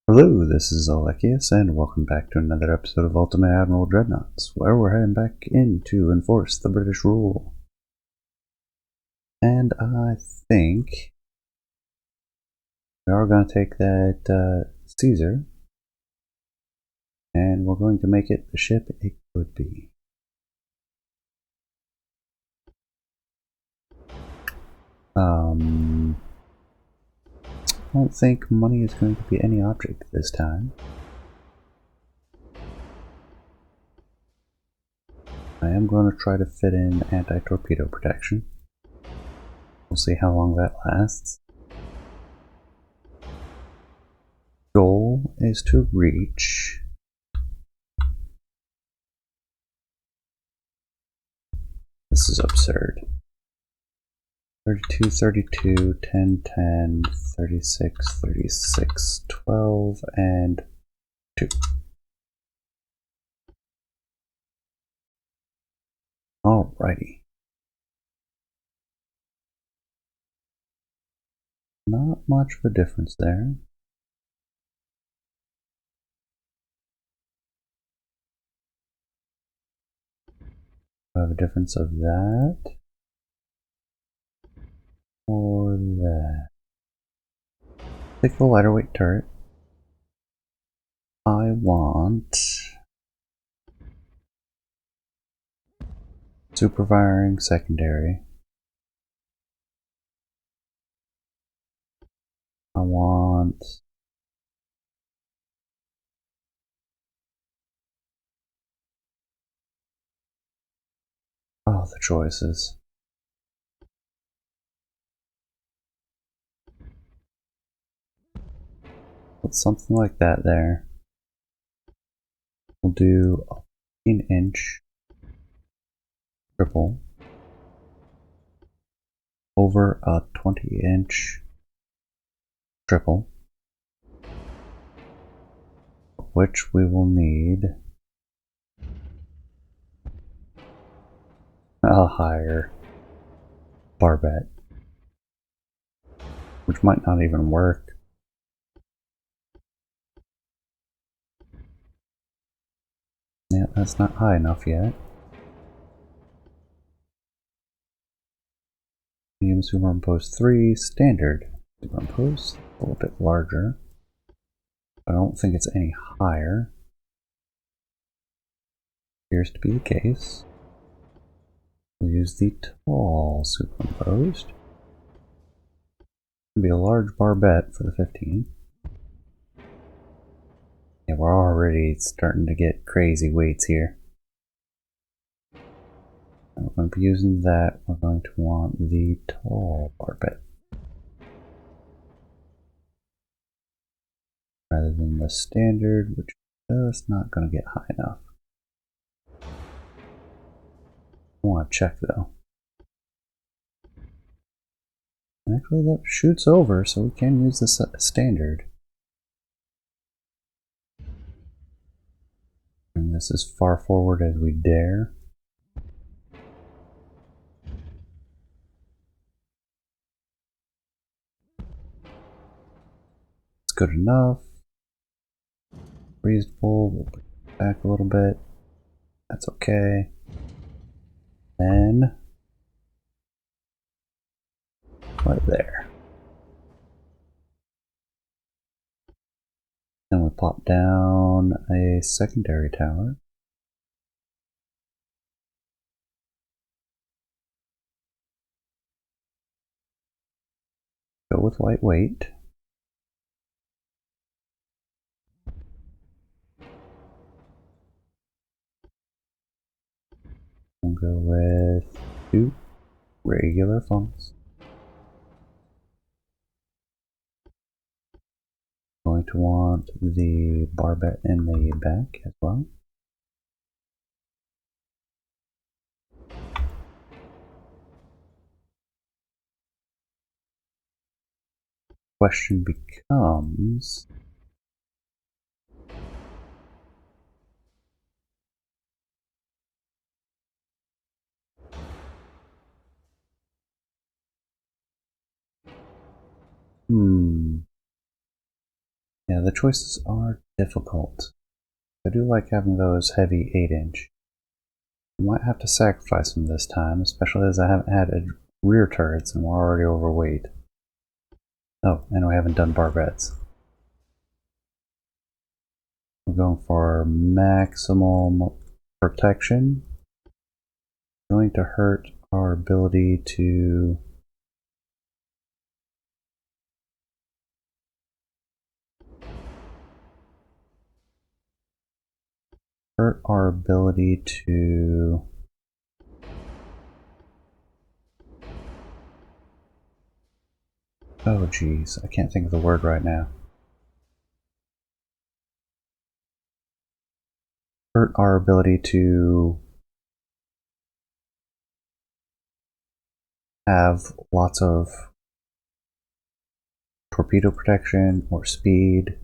Hello, this is Alekius, and welcome back to another episode of Ultimate Admiral Dreadnoughts, where we're heading back in to enforce the British rule. And I think we are going to take that Caesar, and we're going to make it the ship it could be. I don't think money is going to be any object this time. I am going to try to fit in anti-torpedo protection. We'll see how long that lasts. Goal is to reach this is absurd. 32, 32, 10, 10, 36, 36, 12, and 2. Alrighty. Not much of a difference there. I have a difference of that or that. Take the lighter weight turret. I want super firing secondary. I want the choices. Put something like that there. We'll do a 15-inch triple over a 20-inch triple, which we will need a higher barbette, which might not even work. Yeah, that's not high enough yet. Medium superimposed 3, standard superimposed, a little bit larger. I don't think it's any higher. Appears to be the case. We'll use the tall superimposed. It'll be a large barbette for the 15. Yeah, we're already starting to get crazy weights here. We're going to be using that. We're going to want the tall barbette rather than the standard, which is just not going to get high enough. I want to check though. Actually, that shoots over, so we can use the standard. And this as far forward as we dare. It's good enough. Reasonable. We'll bring it back a little bit. That's okay. Then right there. Then we pop down a secondary tower. Go with lightweight. We'll go with 2 regular funnels. Going to want the barbette in the back as well. Question becomes, yeah, Yeah, the choices are difficult. I do like having those heavy 8-inch. I might have to sacrifice them this time, especially as I haven't had rear turrets and we're already overweight. Oh, and we haven't done barbettes. We're going for maximum protection. Going to hurt our ability to oh geez, I can't think of the word right now. Hurt our ability to have lots of torpedo protection or speed.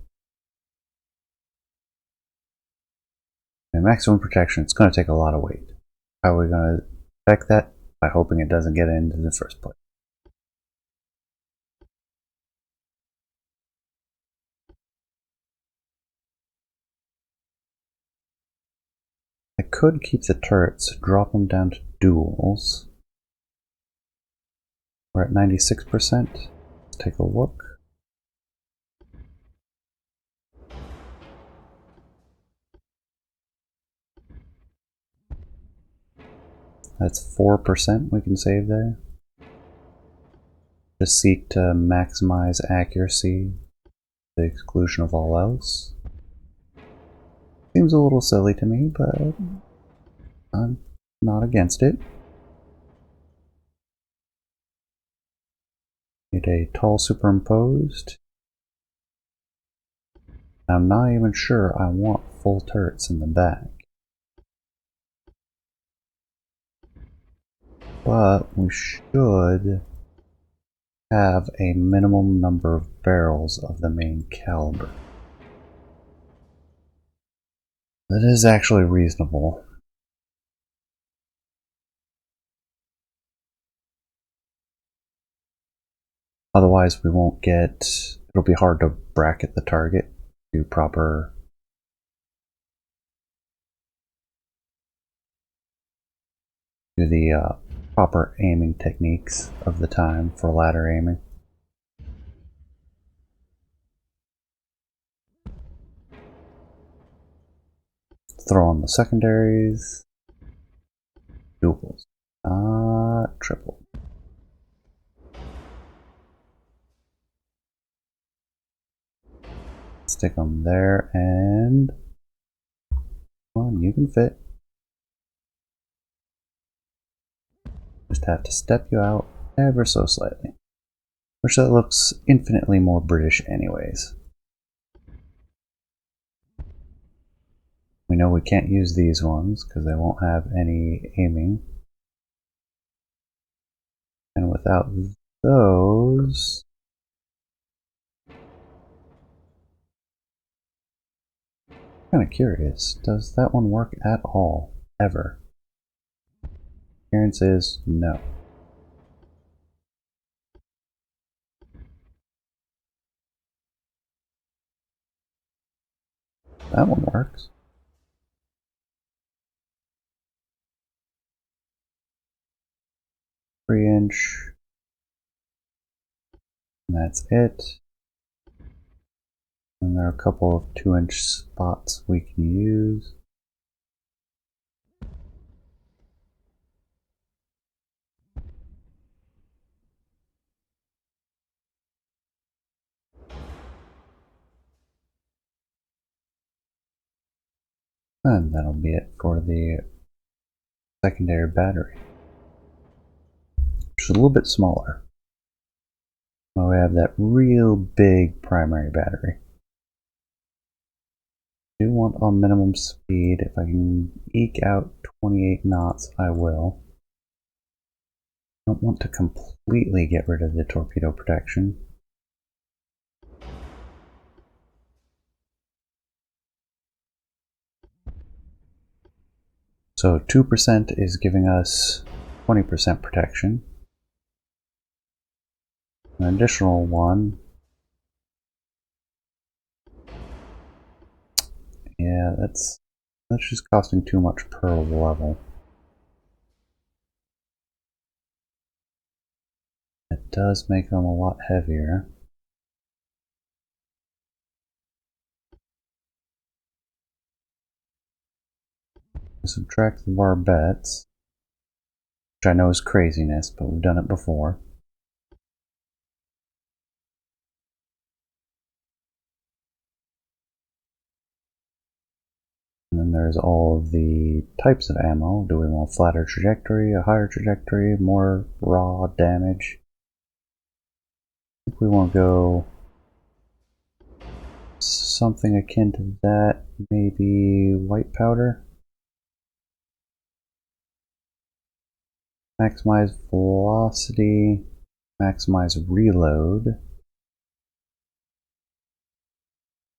And maximum protection, it's going to take a lot of weight. How are we going to affect that? By hoping it doesn't get into the first place. I could keep the turrets, drop them down to duels. We're at 96%. Let's take a look. That's 4% we can save there. Just seek to maximize accuracy to the exclusion of all else. Seems a little silly to me, but I'm not against it. Need a tall superimposed. I'm not even sure I want full turrets in the back. But we should have a minimum number of barrels of the main caliber. That is actually reasonable. Otherwise we won't get, it'll be hard to bracket the target, do proper proper aiming techniques of the time for ladder aiming. Throw on the secondaries. Duels. Triple. Stick them there and come on, you can fit. Just have to step you out ever so slightly. Which that looks infinitely more British anyways. We know we can't use these ones because they won't have any aiming. And without those... kind of curious, does that one work at all? Ever? Appearance is no. That one works. Three-inch. And that's it. And there are a couple of 2-inch spots we can use. And that'll be it for the secondary battery. Just a little bit smaller. Well, we have that real big primary battery. I do want on minimum speed. If I can eke out 28 knots, I will. I don't want to completely get rid of the torpedo protection. So 2% is giving us 20% protection. An additional one Yeah, that's just costing too much per level. It does make them a lot heavier. Subtract the barbettes, which I know is craziness, but we've done it before. And then there's all of the types of ammo. Do we want a flatter trajectory, a higher trajectory, more raw damage? I think we want to go something akin to that, maybe white powder. Maximize velocity, maximize reload.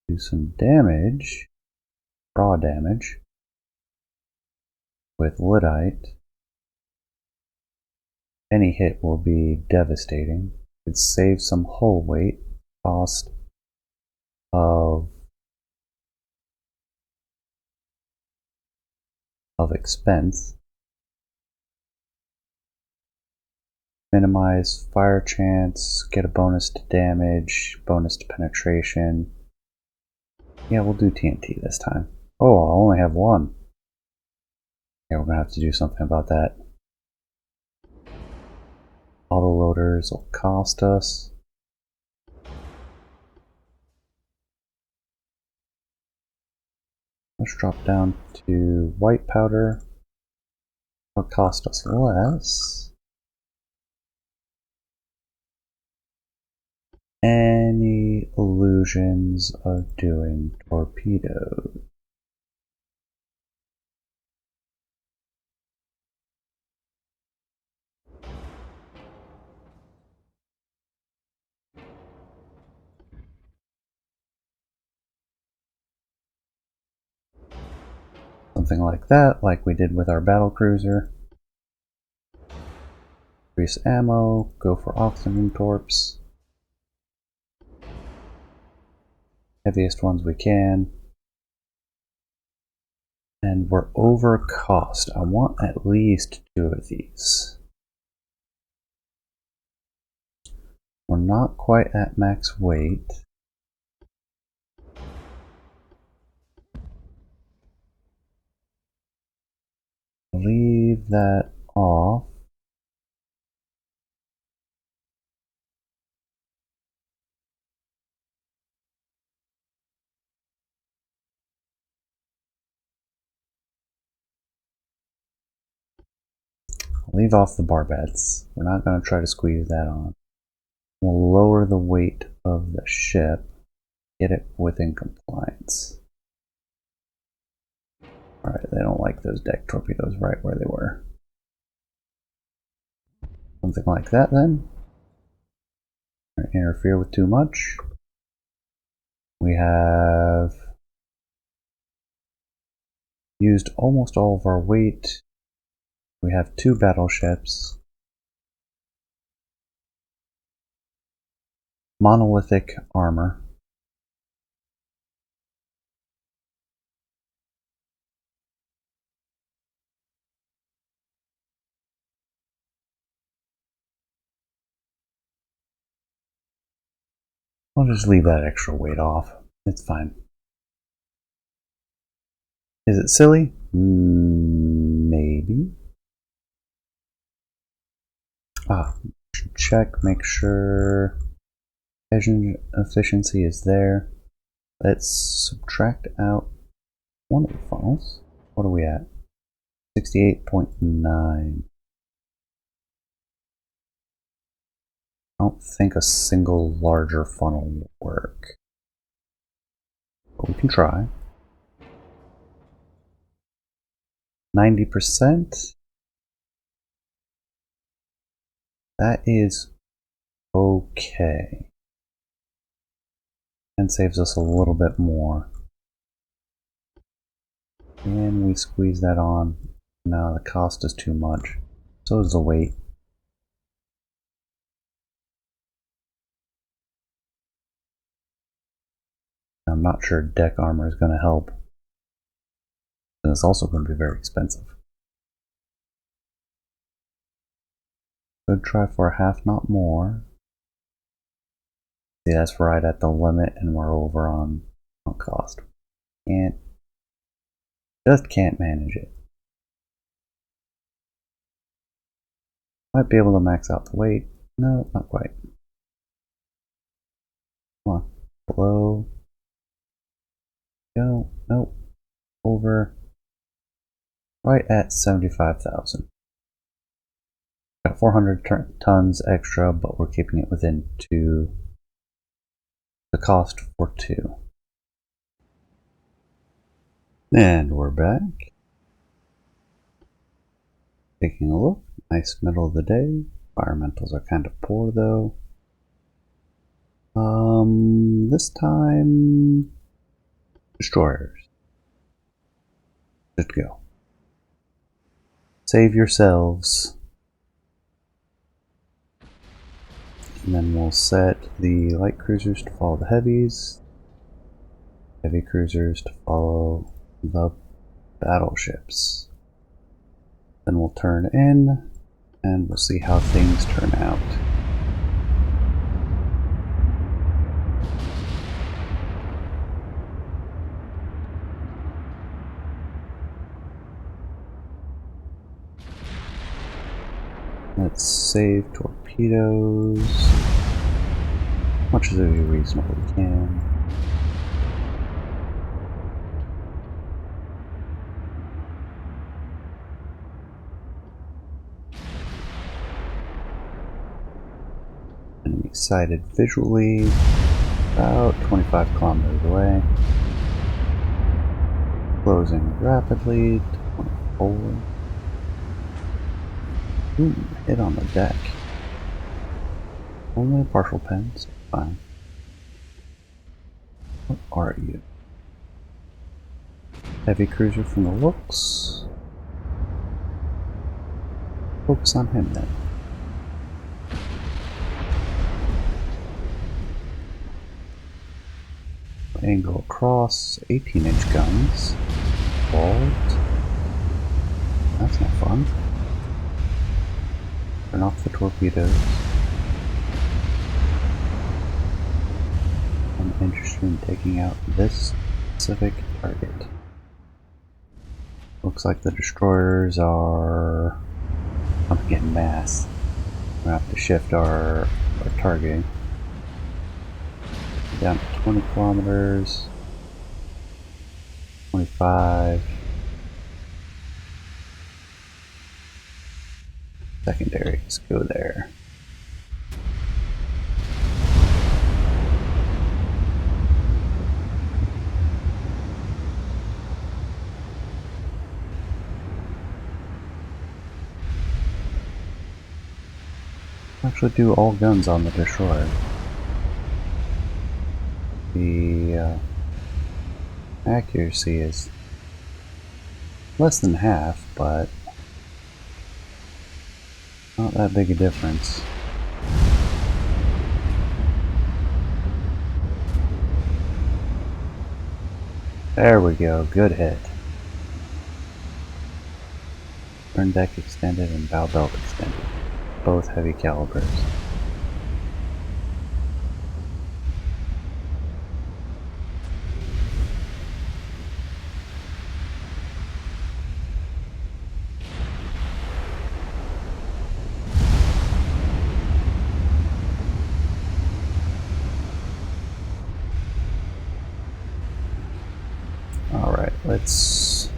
Do some damage, raw damage, with Lyddite. Any hit will be devastating. It saves some hull weight, cost of expense. Minimize fire chance, get a bonus to damage, bonus to penetration. Yeah, we'll do TNT this time. Oh, I only have one. Yeah, we're gonna have to do something about that. Autoloaders will cost us. Let's drop down to white powder. It'll cost us less. Any illusions of doing torpedoes? Something like that, like we did with our battlecruiser. Increase ammo, go for oxygen torps. Heaviest ones we can. And we're over cost. I want at least 2 of these. We're not quite at max weight. Leave that off. Leave off the barbettes. We're not going to try to squeeze that on. We'll lower the weight of the ship. Get it within compliance. Alright, they don't like those deck torpedoes right where they were. Something like that then. Interfere with too much. We have used almost all of our weight. We have 2 battleships. Monolithic armor. I'll just leave that extra weight off. It's fine. Is it silly? Maybe. Check, make sure engine efficiency is there. Let's subtract out one of the funnels. What are we at? 68.9. I don't think a single larger funnel will work. But we can try. 90%? That is okay. And saves us a little bit more. And we squeeze that on. No, the cost is too much. So is the weight. I'm not sure deck armor is going to help. and it's also going to be very expensive. Could try for a half knot more. See, that's right at the limit, and we're over on cost. Just can't manage it. Might be able to max out the weight. No, not quite. Come on, below. Go, nope. Over. Right at 75,000. Got 400 tons extra, but we're keeping it within 2. The cost for 2. And we're back. Taking a look. Nice middle of the day. Environmentals are kind of poor though. This time, destroyers. Just go. Save yourselves. And then we'll set the light cruisers to follow the heavies. Heavy cruisers to follow the battleships. Then we'll turn in and we'll see how things turn out. Let's save torpedoes. As much as it be reasonable we can. Enemy sighted visually about 25 kilometers away. Closing rapidly to 24. Ooh, hit on the deck. Only a partial pen, so fine. What are you? Heavy cruiser from the looks. Focus on him then. Angle across, 18-inch guns. Vault. That's not fun. Turn off the torpedoes. I'm interested in taking out this specific target. Looks like the destroyers are up again mass. We're gonna have to shift our targeting. Down to 20 kilometers. 25. Secondaries go there. Actually do all guns on the destroyer. The accuracy is less than half, but not that big a difference. There we go, good hit. Turn deck extended and bow belt extended. Both heavy calibers. Alright, let's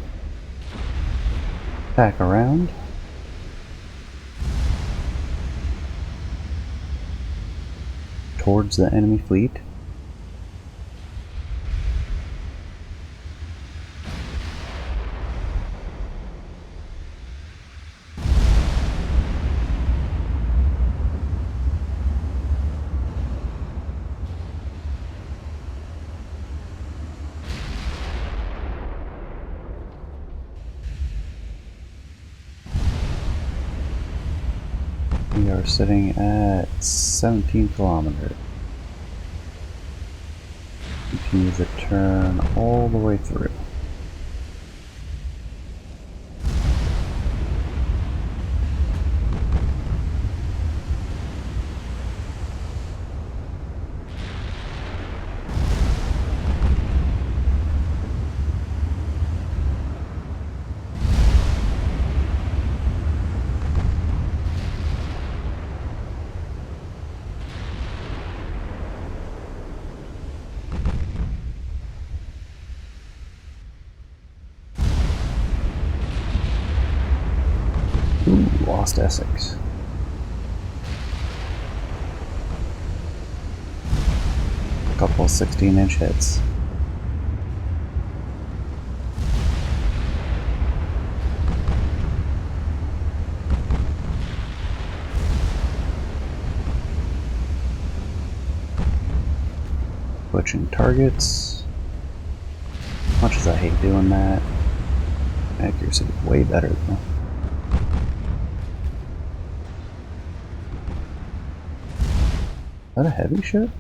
tack around. Towards the enemy fleet. We are sitting at 17 kilometers. Continue the turn all the way through. lost Essex. A couple 16-inch hits. Switching targets. As much as I hate doing that, accuracy is way better though. Is that a heavy ship?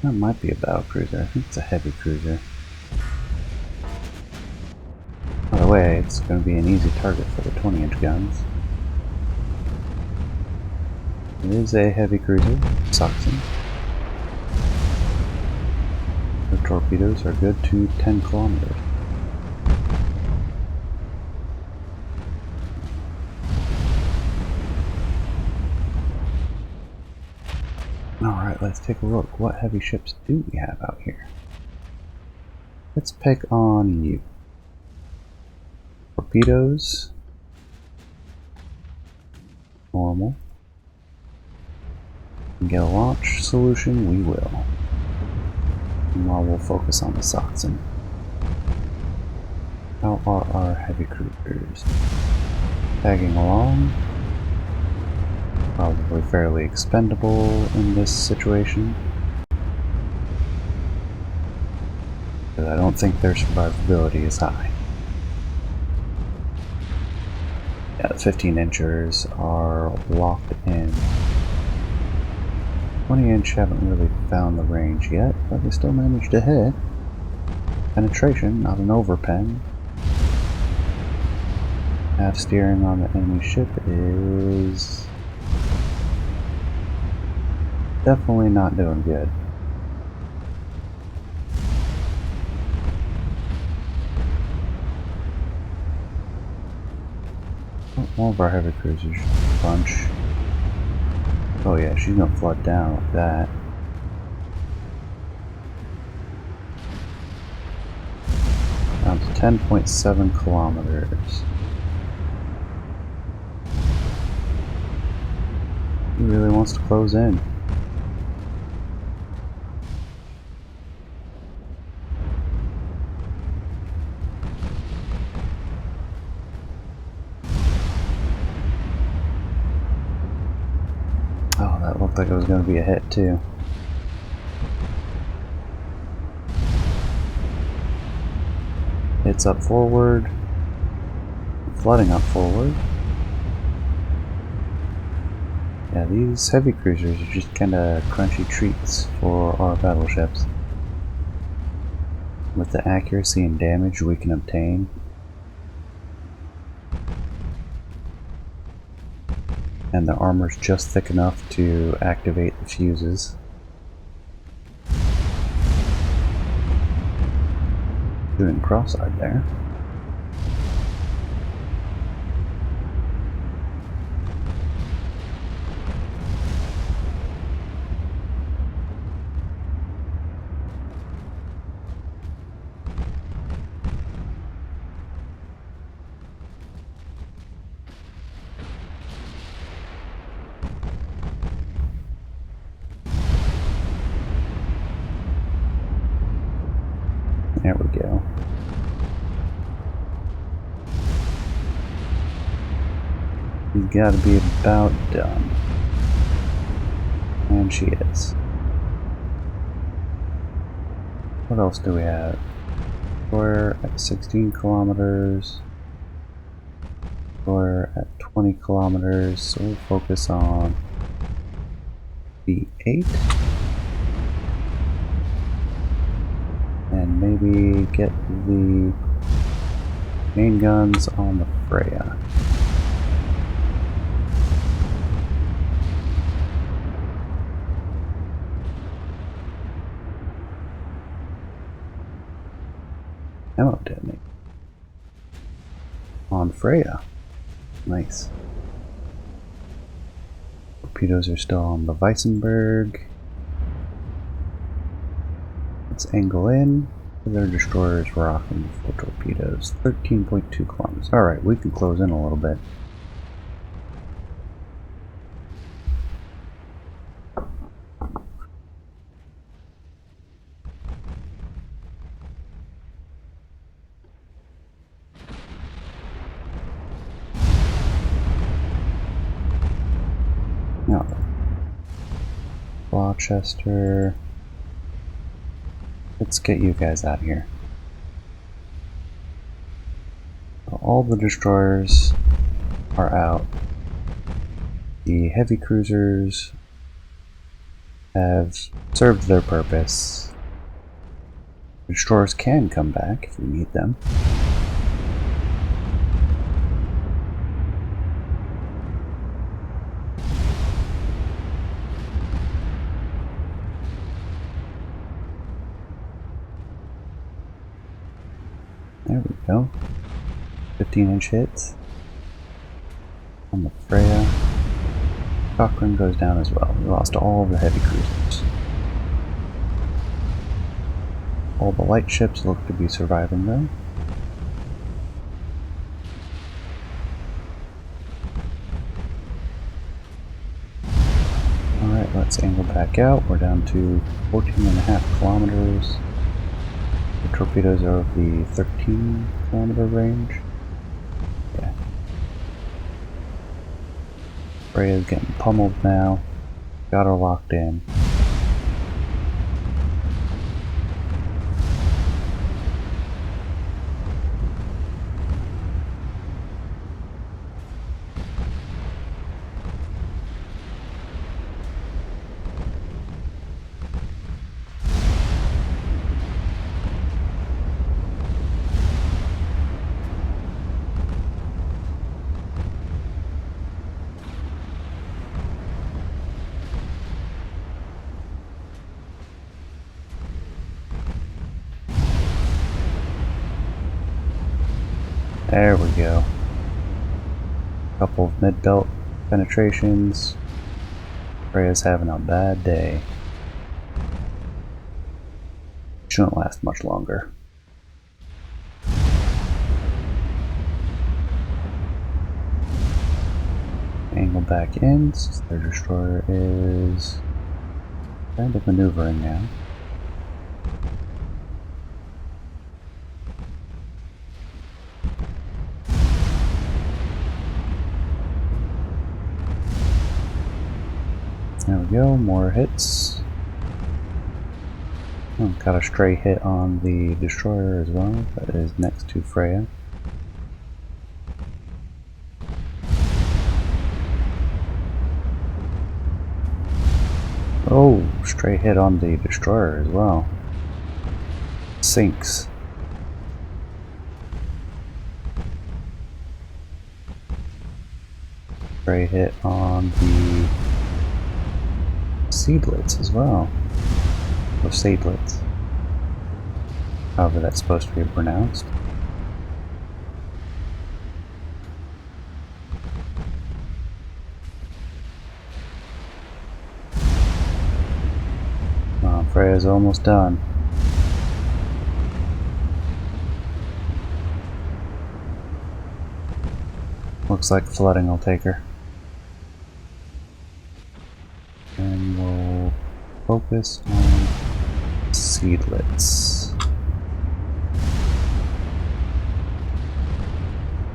That might be a battle cruiser. I think it's a heavy cruiser. By the way, it's going to be an easy target for the 20-inch guns. It is a heavy cruiser, Saxon. The torpedoes are good to 10 kilometers. Alright, let's take a look. What heavy ships do we have out here? Let's pick on you. Torpedoes. Normal. And get a launch solution, we will. Meanwhile, we'll focus on the Saxon. How are our heavy cruisers? Tagging along. Probably fairly expendable in this situation. But I don't think their survivability is high. Yeah, the 15-inchers are locked in. 20-inch haven't really found the range yet, but they still managed to hit. Penetration, not an overpen. Half steering on the enemy ship is definitely not doing good. Oh, one of our heavy cruisers punch. Oh yeah, she's gonna flood down like that. Down to 10.7 kilometers. He really wants to close in. Oh, that looked like it was going to be a hit too. Hits up forward. Flooding up forward. Yeah, these heavy cruisers are just kind of crunchy treats for our battleships. With the accuracy and damage we can obtain, and the armor's just thick enough to activate the fuses. Doing cross-eyed there. There we go. She's got to be about done. And she is. What else do we have? We're at 16 kilometers. We're at 20 kilometers, so we'll focus on the 8. And maybe get the main guns on the Freya. Ammo detonate. On Freya. Nice. Torpedoes are still on the Weissenberg. Let's angle in. Their destroyers rocking full torpedoes. 13.2 kilometers. Alright, we can close in a little bit. Now, Rochester. Let's get you guys out of here. All the destroyers are out. The heavy cruisers have served their purpose. The destroyers can come back if we need them. There we go. 15-inch hits on the Freya. Cochrane goes down as well. We lost all the heavy cruisers. All the light ships look to be surviving though. Alright, let's angle back out. We're down to 14.5 kilometers. The torpedoes are of the 13-kilometer range. Yeah. Freya's getting pummeled now. Got her locked in. There we go. Couple of mid-belt penetrations. Freya's having a bad day. Shouldn't last much longer. Angle back in, since their destroyer is kind of maneuvering now. There we go, more hits. Oh, got a stray hit on the destroyer as well, that is next to Freya. Oh, stray hit on the destroyer as well. Sinks. Stray hit on the seedlets as well. Or seedlets. However that's supposed to be pronounced. Freya's almost done. Looks like flooding will take her. And we'll focus on seedlets.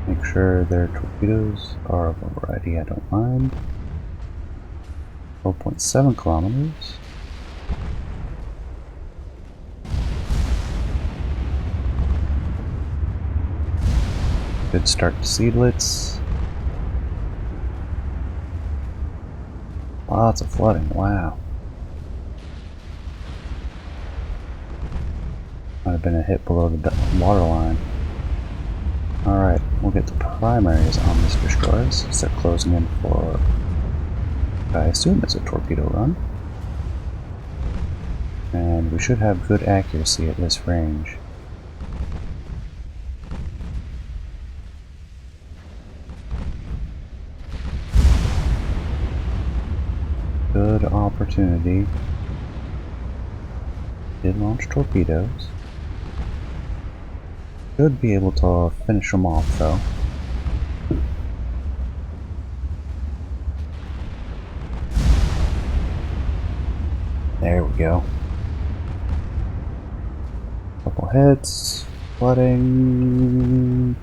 Make sure their torpedoes are of a variety I don't mind. 12.7 kilometers. Good start to seedlets. Lots of flooding, wow. Might have been a hit below the waterline. Alright, we'll get the primaries on this destroyer since they're closing in for, I assume it's a torpedo run. And we should have good accuracy at this range. Good opportunity. Did launch torpedoes. Should be able to finish them off though. There we go. Couple hits, flooding.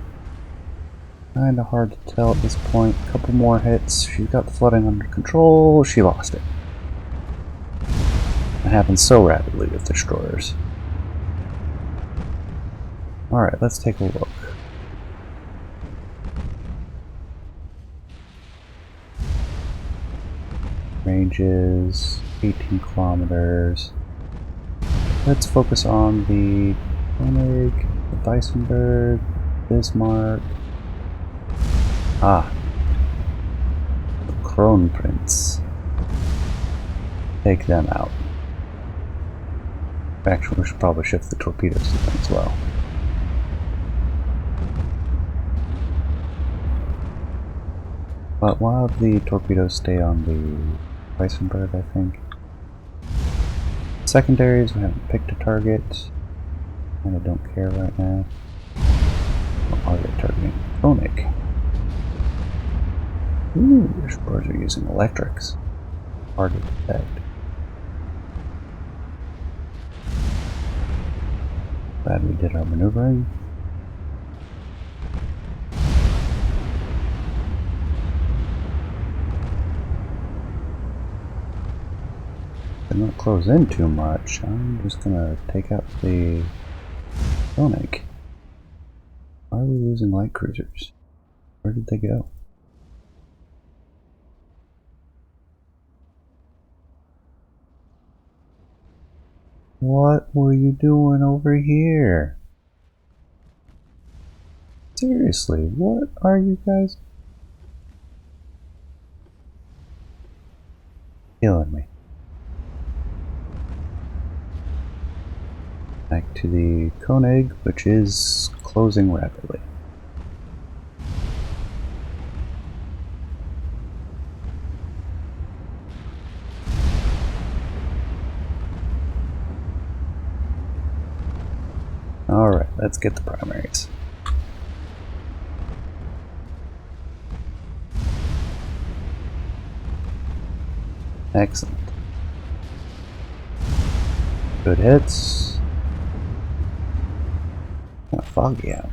Kinda hard to tell at this point. Couple more hits. She's got the flooding under control. She lost it. It happens so rapidly with destroyers. Alright, let's take a look. Ranges 18 kilometers. Let's focus on the Koenig, the Weissenberg, Bismarck. Ah, the Kronprinz. Take them out. Actually, we should probably shift the torpedoes to them as well. But we'll have the torpedoes stay on the Weissenberg, I think. Secondaries, we haven't picked a target. And I don't care right now. I'll get targeting Koenig. Ooh, destroyers are using electrics. Hard to detect. Glad we did our maneuvering. Did not close in too much. I'm just gonna take out the Koenig. Why are we losing light cruisers? Where did they go? What were you doing over here? Seriously, what are you guys killing me? Back to the Koenig, which is closing rapidly. Alright, let's get the primaries. Excellent. Good hits. Kind of foggy out.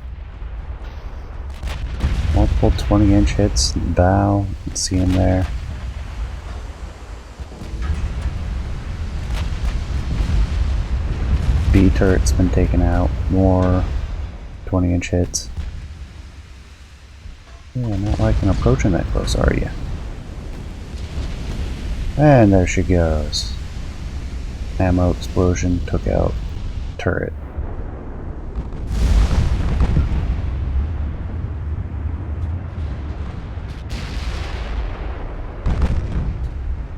Multiple 20-inch hits in the bow. You can see them there. B turret's been taken out. More 20-inch hits. Yeah, not liking approaching that close, are you? And there she goes. Ammo explosion took out turret.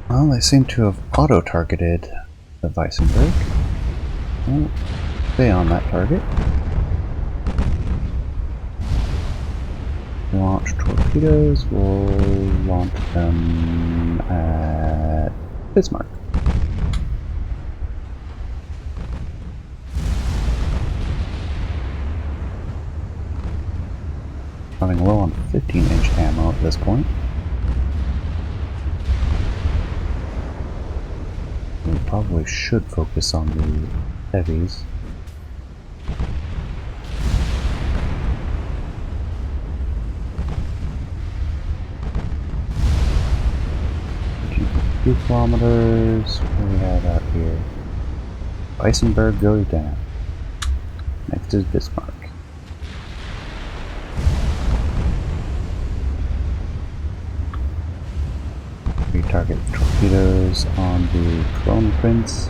Well, they seem to have auto-targeted the Weissenberg. Well, stay on that target. Launch torpedoes. We'll launch them at Bismarck. Running low on 15-inch ammo at this point. We probably should focus on the heavies. Few kilometers. What do we have out here? Weissenberg goes down. Next is Bismarck. Retarget torpedoes on the Kronprinz.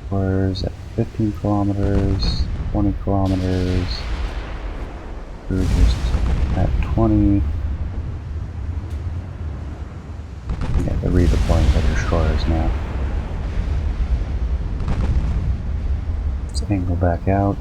Where's at 15 kilometers, 20 kilometers. Cruisers at 20. Yeah, they're redeploying their destroyers now. Let's angle back out.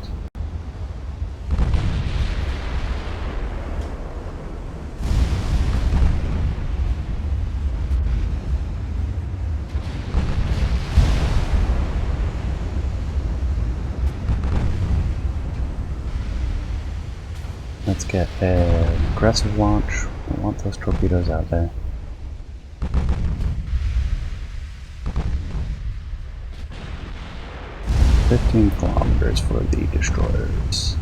Let's get an aggressive launch. I want those torpedoes out there. "15 kilometers for the destroyers."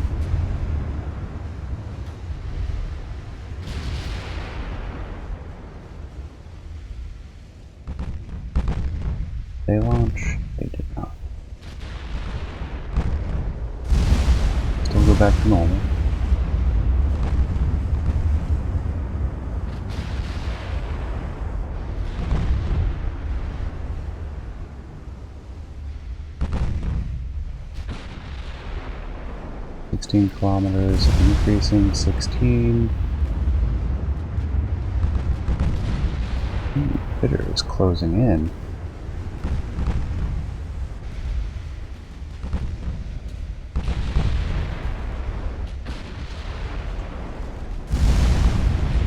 They launch? They did not. Still go back to normal. "16 kilometers, increasing 16. Bitter is closing in.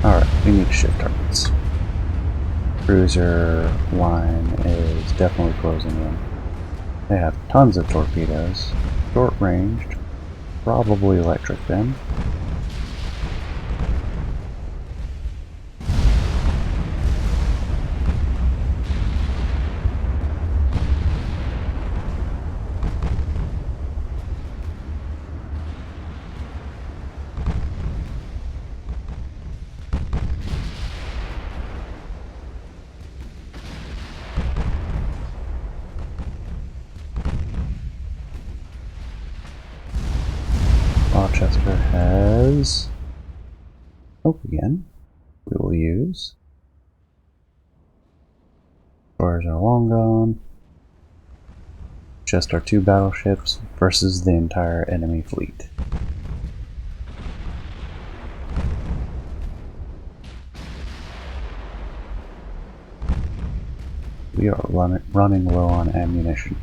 Alright, we need to shift targets. Cruiser line is definitely closing in. They have tons of torpedoes, short ranged, probably electric then. Rochester has hope again. We will use. Destroyers are long gone. Just our 2 battleships versus the entire enemy fleet. We are running low on ammunition.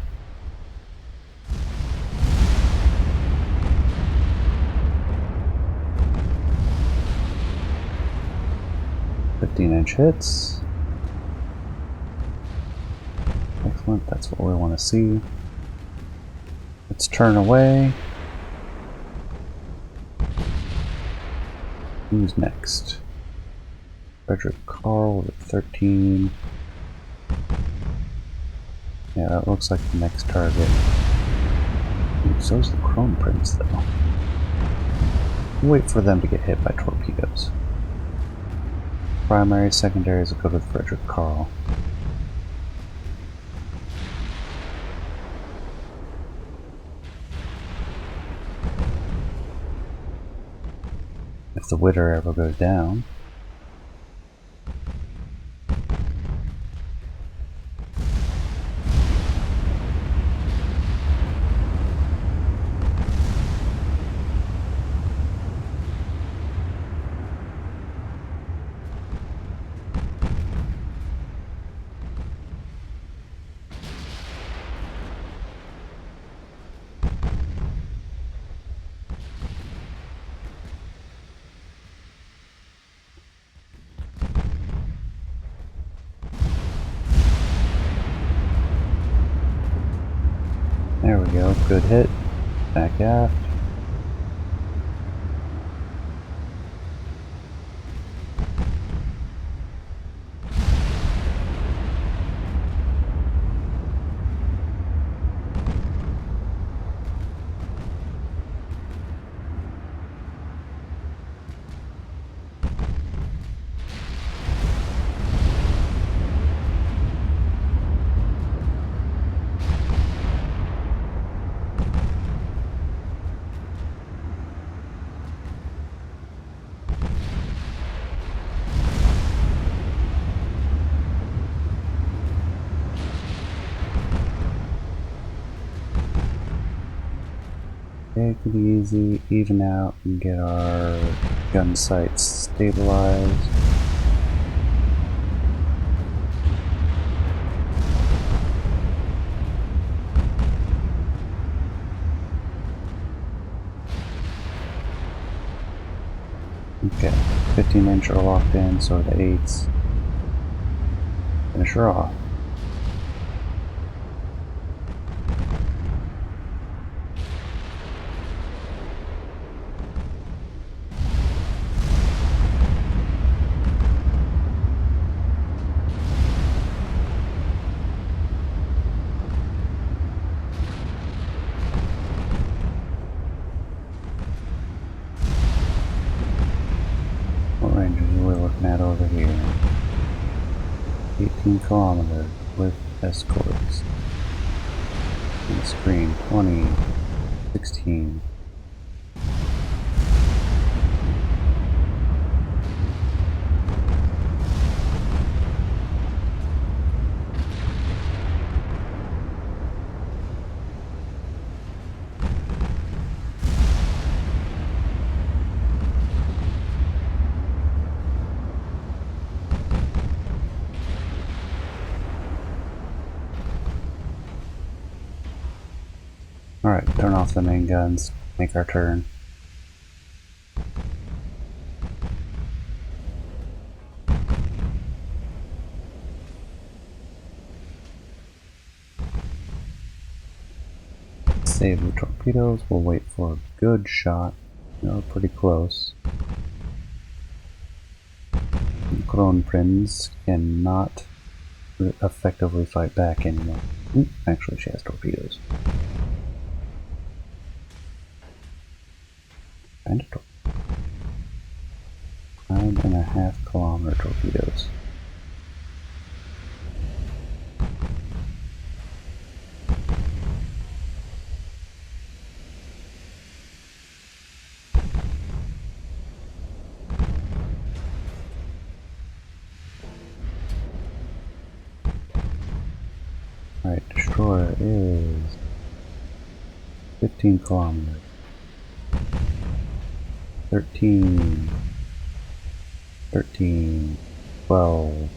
"15-inch hits." Excellent, that's what we want to see. Let's turn away. Who's next? Frederick Carl with 13. Yeah, that looks like the next target. Ooh, so's the Chrome Prince, though. Wait for them to get hit by torpedoes. Primary, secondaries will go to Frederick Carl. If the Witter ever goes down. There we go, good hit. Back aft. Take it easy, even out, and get our gun sights stabilized. Okay, 15-inch are locked in, so are the 8s. Finish her off. 15 kilometers with escorts. On the screen, 20, 16. Alright, turn off the main guns, make our turn. Save the torpedoes, we'll wait for a good shot. They're pretty close. Kronprinz cannot effectively fight back anymore. Actually, she has torpedoes. And 9.5 kilometer torpedoes. Alright, destroyer is 15 kilometers. 13, 12.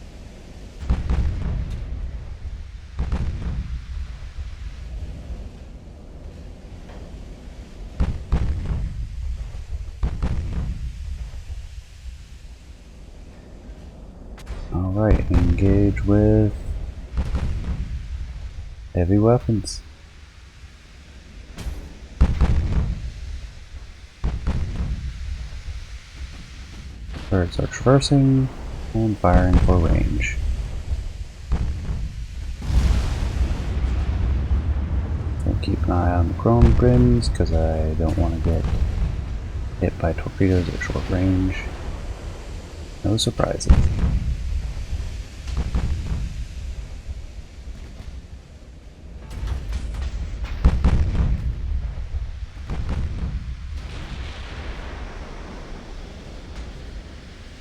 Alright, engage with heavy weapons. Turrets are traversing and firing for range. Gonna keep an eye on the Kronprinz because I don't want to get hit by torpedoes at short range. No surprises.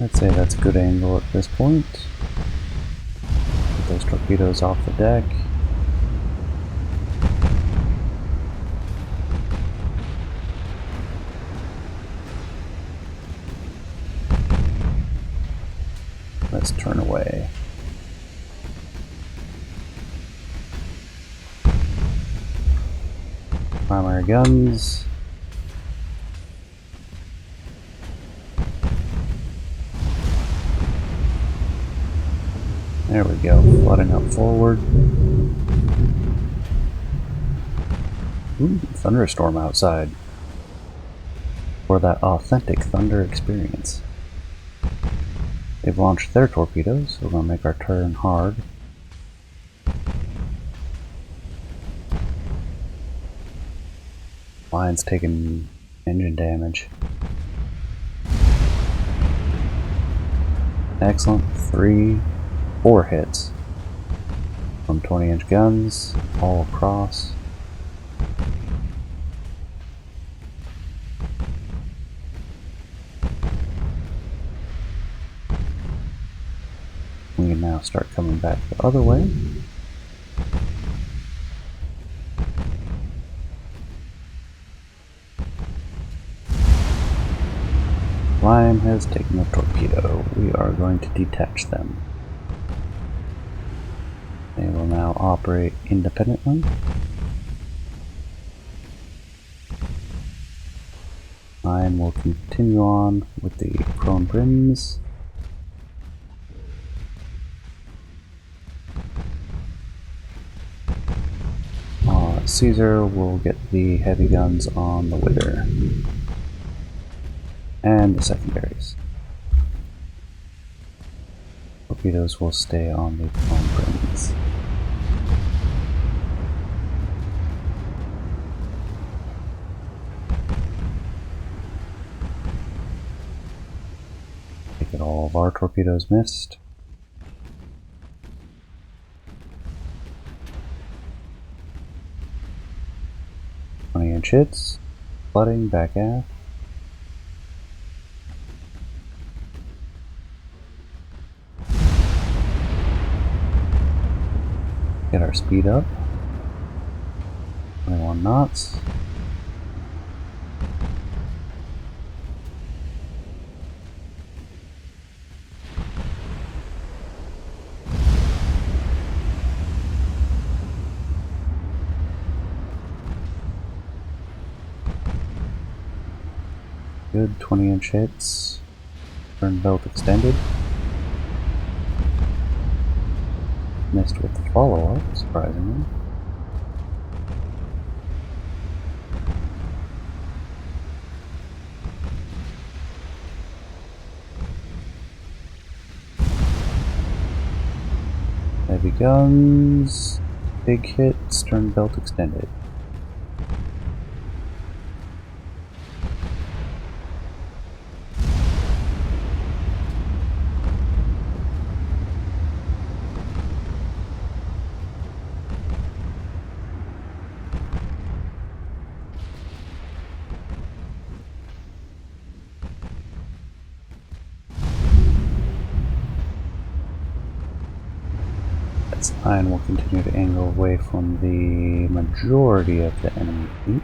I'd say that's a good angle at this point. Get those torpedoes off the deck. Let's turn away. Primary guns. There we go, flooding up forward. Ooh, thunderstorm outside. For that authentic thunder experience. They've launched their torpedoes, so we're going to make our turn hard. Line's taking engine damage. Excellent. 4 hits from 20-inch guns all across. We can now start coming back the other way. Lime has taken a torpedo. We are going to detach them. They will now operate independently. Lime will continue on with the Kronprinz. Caesar will get the heavy guns on the Wither and the secondaries. Torpedoes will stay on the Kronprinz. Take it, all of our torpedoes missed. 20-inch hits. Flooding back aft. Get our speed up. 21 knots. Good 20-inch hits. Turn belt extended. Missed with the follow-up, surprisingly. Heavy guns. Big hit, stern belt extended. That's fine, we'll continue to angle away from the majority of the enemy fleet.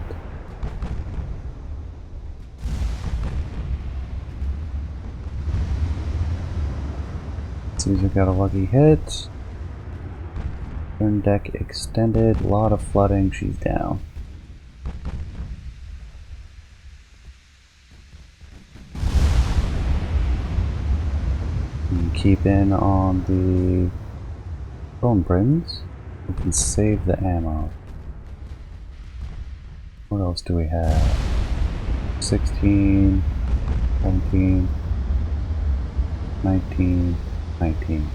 Caesar got a lucky hit. Turn deck extended, a lot of flooding, she's down. And keep in on the bone brims. We can save the ammo. What else do we have? 16, 17, 19, 19.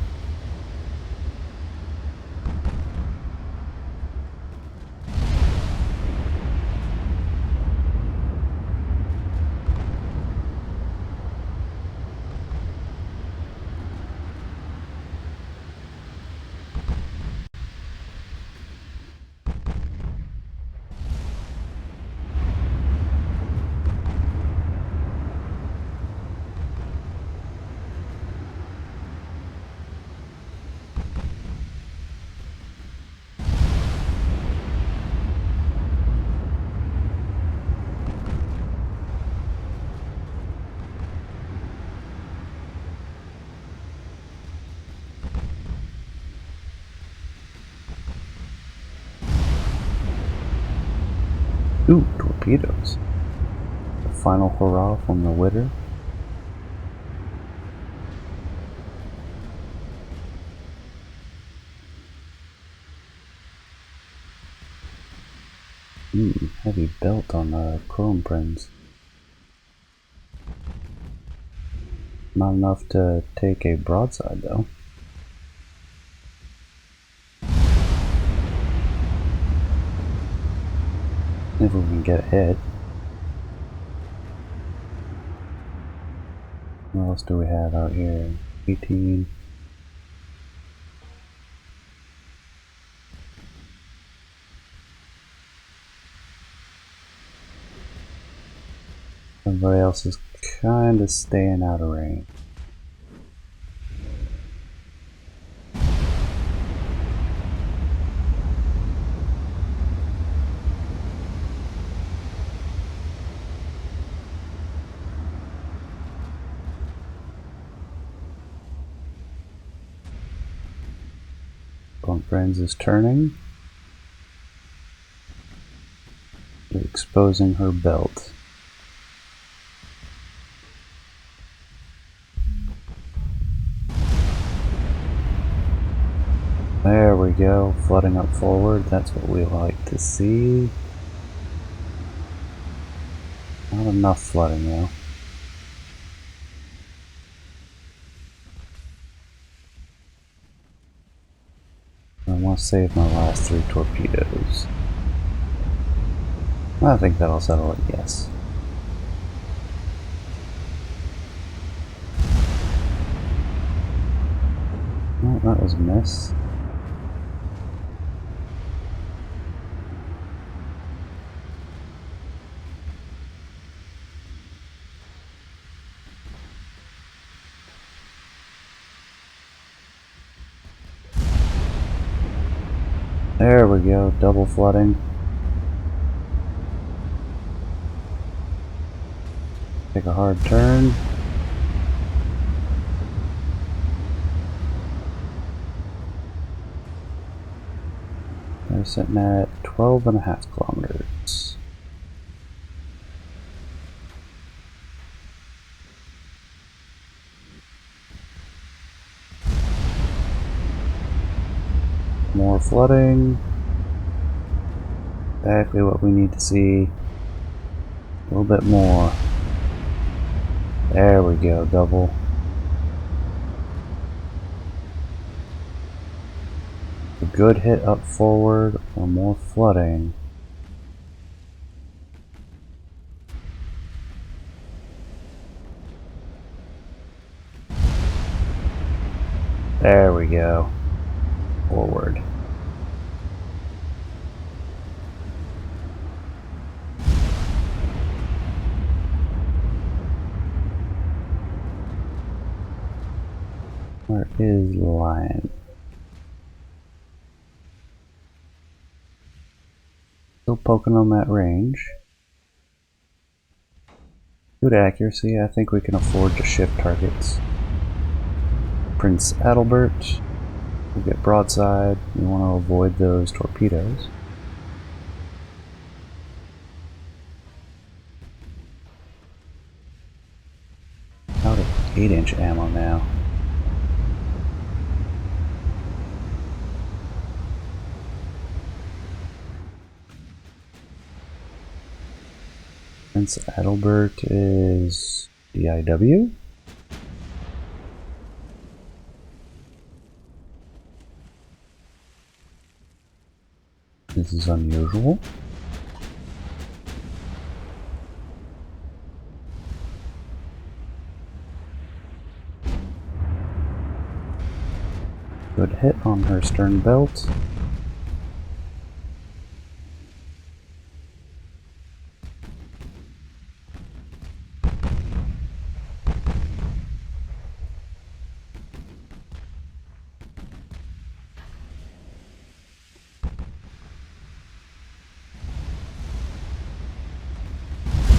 Ooh, torpedoes. The final hurrah from the Witter. Heavy belt on the chrome brims. Not enough to take a broadside though. If we can get a hit. What else do we have out here? 18. Everybody else is kind of staying out of range. Friends is turning, exposing her belt. There we go, flooding up forward, that's what we like to see. Not enough flooding though. I want to save my last 3 torpedoes. I think that'll settle it, yes. Well, that was a miss. There we go, double flooding. Take a hard turn. They're sitting at 12.5 kilometers. More flooding. Exactly what we need to see. A little bit more. There we go, double. A good hit up forward or more flooding. There we go. Forward. Where is Lion? Still poking on that range. Good accuracy. I think we can afford to shift targets. Prince Adalbert. We'll get broadside. We want to avoid those torpedoes. Out of 8-inch ammo now. Prince Adalbert is DIW. This is unusual. Good hit on her stern belt.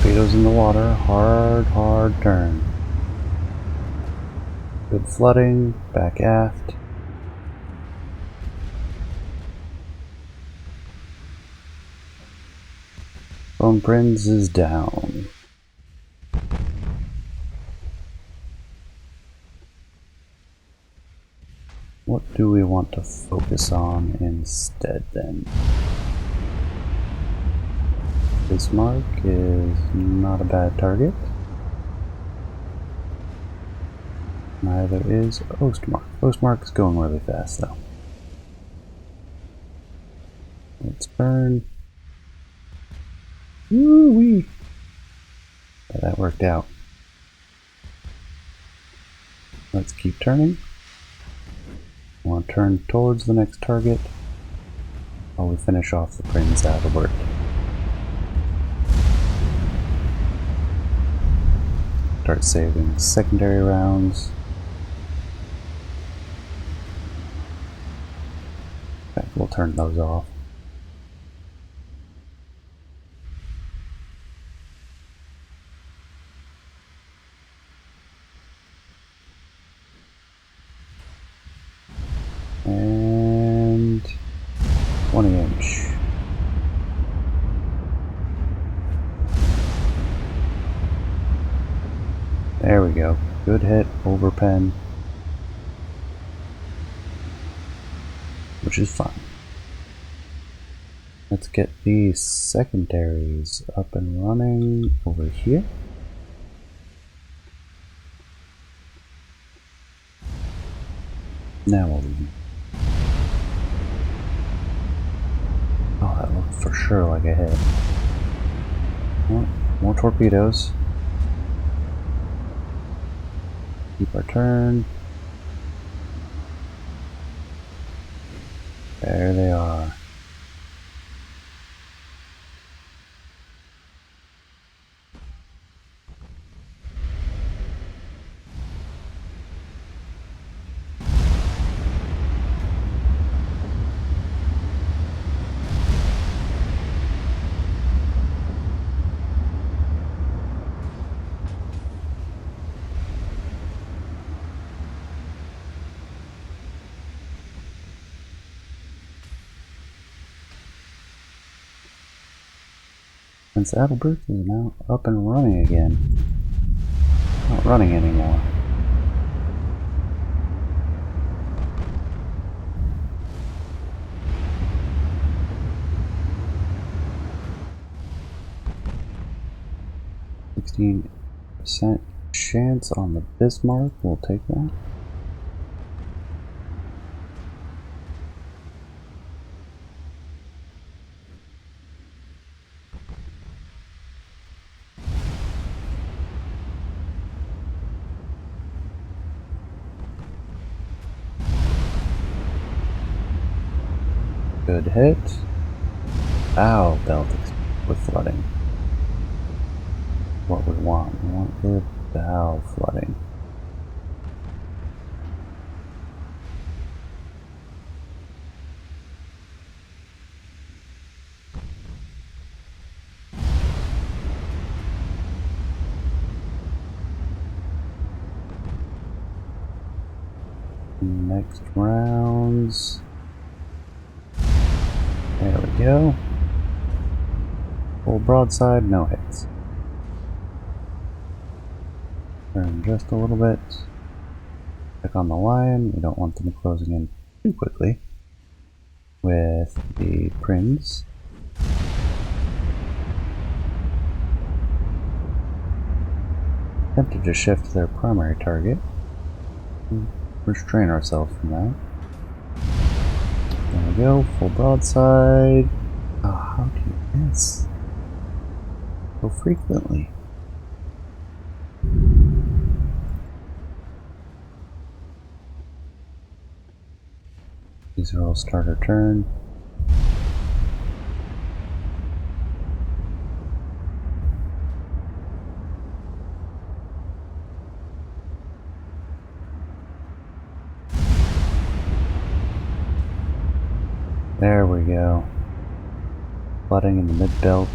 Torpedoes in the water, hard turn. Good flooding, back aft. Bone Prince is down. What do we want to focus on instead then? Bismarck is not a bad target. Neither is Ostmark. Ostmark is going really fast though. Let's burn. Woo-wee! Yeah, that worked out. Let's keep turning. I want to turn towards the next target while we finish off the Prince Adalbert. Start saving secondary rounds. In fact, we'll turn those off. And 20-inch. There we go. Good hit over pen, which is fine. Let's get these secondaries up and running over here. Now we'll leave. Oh, that looked for sure like a hit. More torpedoes. Keep our turn. There they are. Since Adalbert is now up and running again. Not running anymore. %. Chance on the Bismarck, we'll take that. Good hit. Bow belt with flooding. What we want. We want the bow flooding. Next rounds. There we go. Full broadside, no hits. Turn just a little bit. Check on the line. We don't want them closing in too quickly. With the Prince. Tempted to shift their primary target. Restrain ourselves from that. There we go, full broadside. Oh, how do you miss so frequently? These are all starter turn. There we go. Flooding in the mid-belt.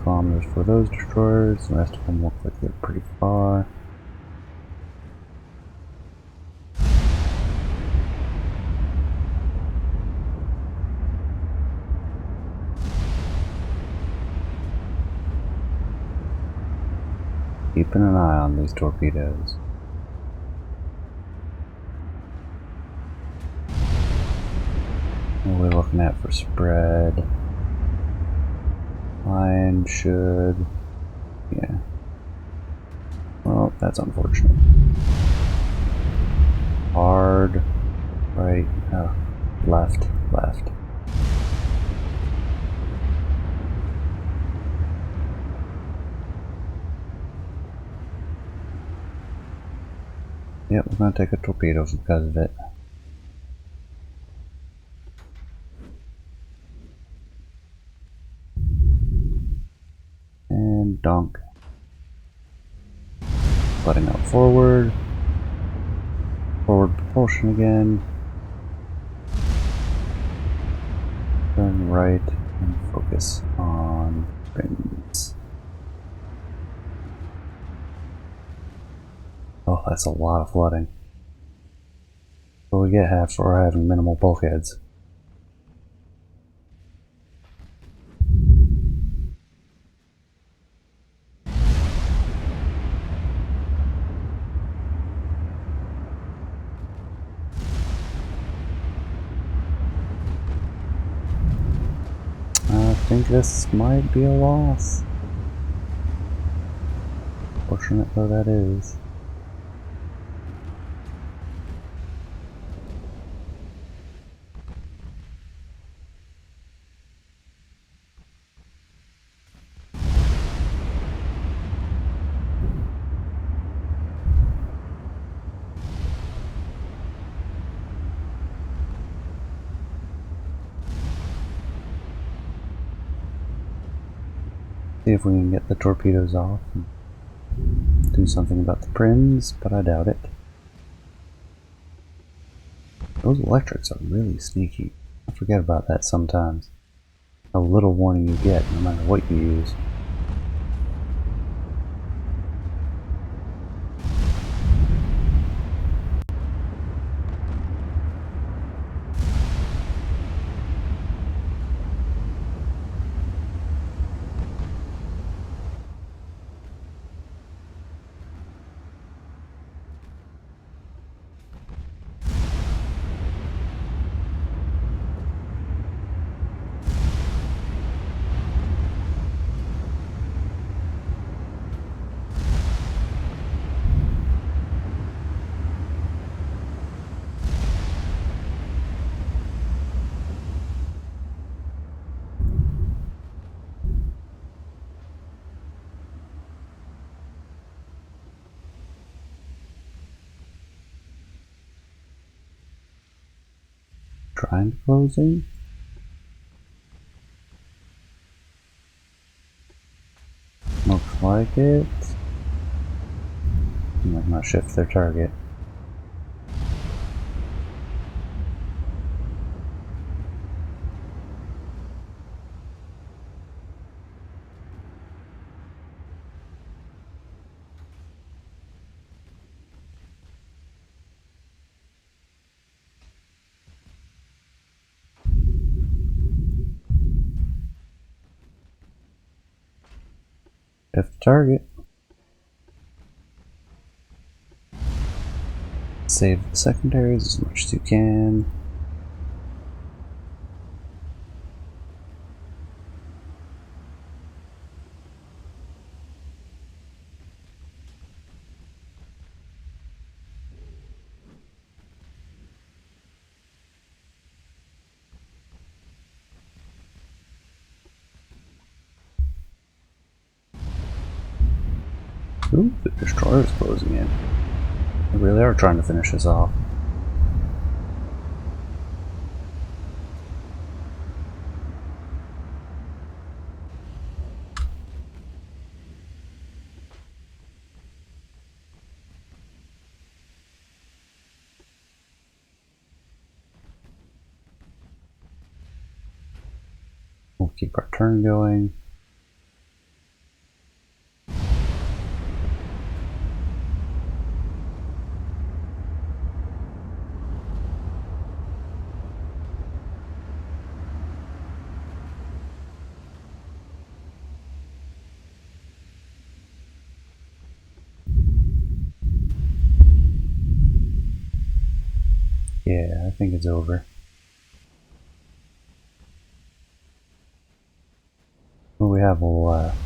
Kilometers for those destroyers. The rest of them look like they're pretty far. Keeping an eye on these torpedoes. What are we looking at for spread? Line should... yeah. Well, that's unfortunate. Hard. Right. Left. Left. Yep, we're going to take a torpedo because of it. And donk. Letting out forward. Forward propulsion again. Turn right and focus on Prince. Oh, that's a lot of flooding. But we get half for having minimal bulkheads. I think this might be a loss. Fortunate though that is. See if we can get the torpedoes off and do something about the Prince, but I doubt it. Those electrics are really sneaky. I forget about that sometimes. How little warning you get, no matter what you use. Trying to close in. Looks like it. I'm gonna shift their target. Shift the target. Save the secondaries as much as you can. Ooh, the destroyer's closing in. They really are trying to finish us off. We'll keep our turn going. Yeah, I think it's over. What do we have left?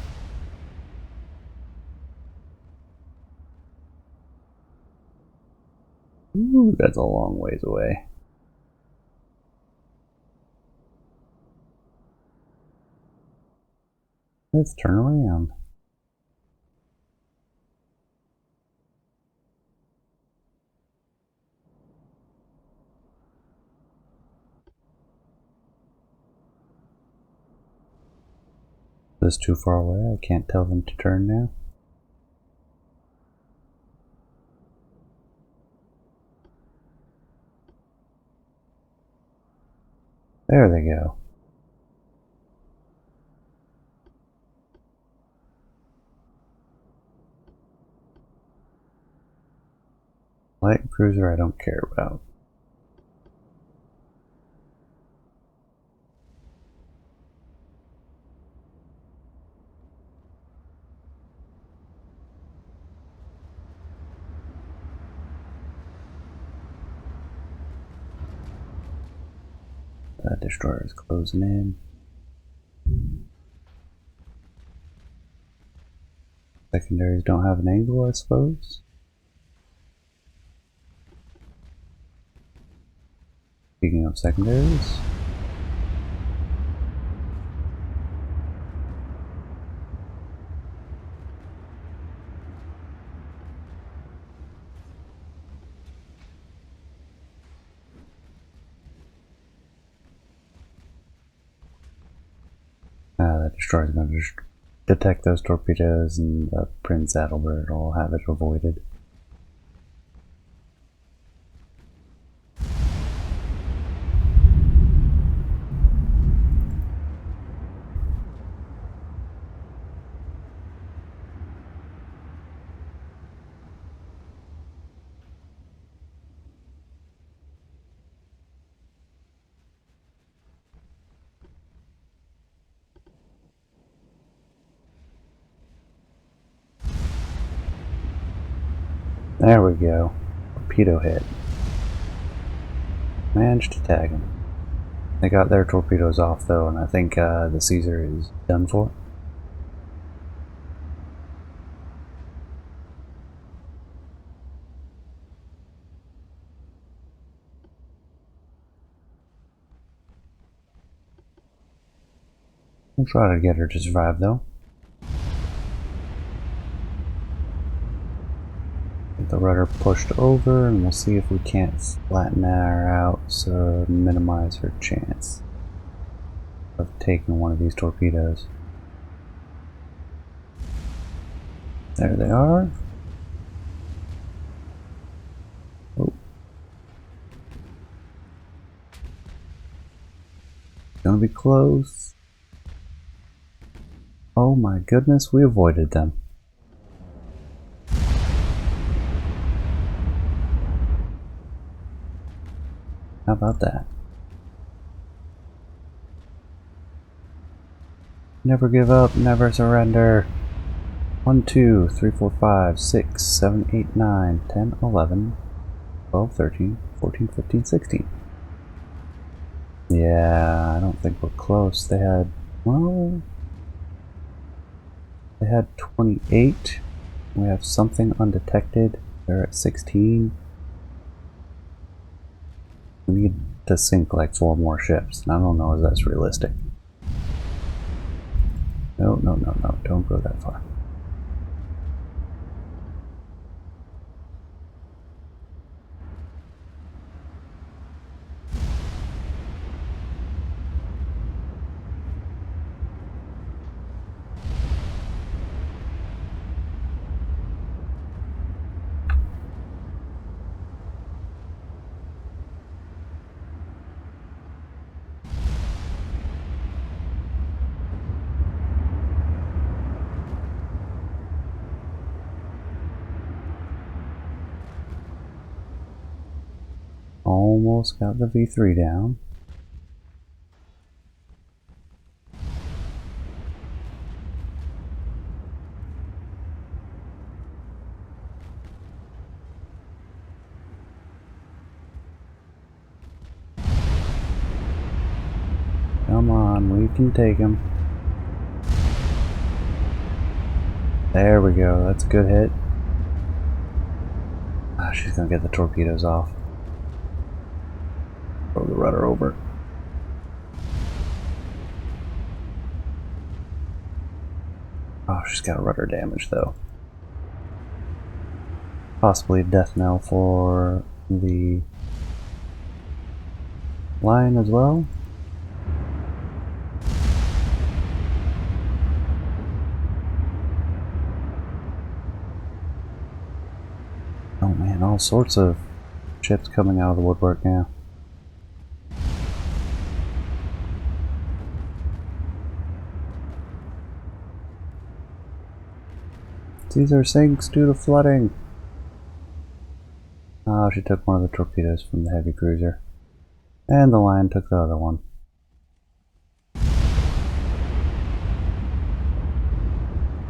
Ooh, that's a long ways away. Let's turn around. This is too far away. I can't tell them to turn now. There they go. Light cruiser I don't care about. That destroyer is closing in. Secondaries don't have an angle, I suppose. Speaking of secondaries. That destroyer is going to detect those torpedoes, and Prince Adalbert will have it avoided. There we go. Torpedo hit. Managed to tag him. They got their torpedoes off though, and I think the Caesar is done for. We'll try to get her to survive though. Get the rudder pushed over, and we'll see if we can't flatten her out so minimize her chance of taking one of these torpedoes. There they are. Oh. Gonna be close. Oh my goodness, we avoided them. How about that? Never give up, never surrender. 1, 2, 3, 4, 5, 6, 7, 8, 9, 10, 11, 12, 13, 14, 15, 16. Yeah, I don't think we're close. They had, well, they had 28. We have something undetected. They're at 16. We need to sink like 4 more ships. And I don't know if that's realistic. No, no, no, no. Don't go that far. Almost got the V3 down. Come on, we can take him. There we go, that's a good hit. Ah, she's gonna get the torpedoes off. Throw the rudder over. Oh, she's got rudder damage though. Possibly a death knell for the line as well. Oh man, all sorts of ships coming out of the woodwork now. These are sinks due to flooding. Oh, she took one of the torpedoes from the heavy cruiser. And the line took the other one.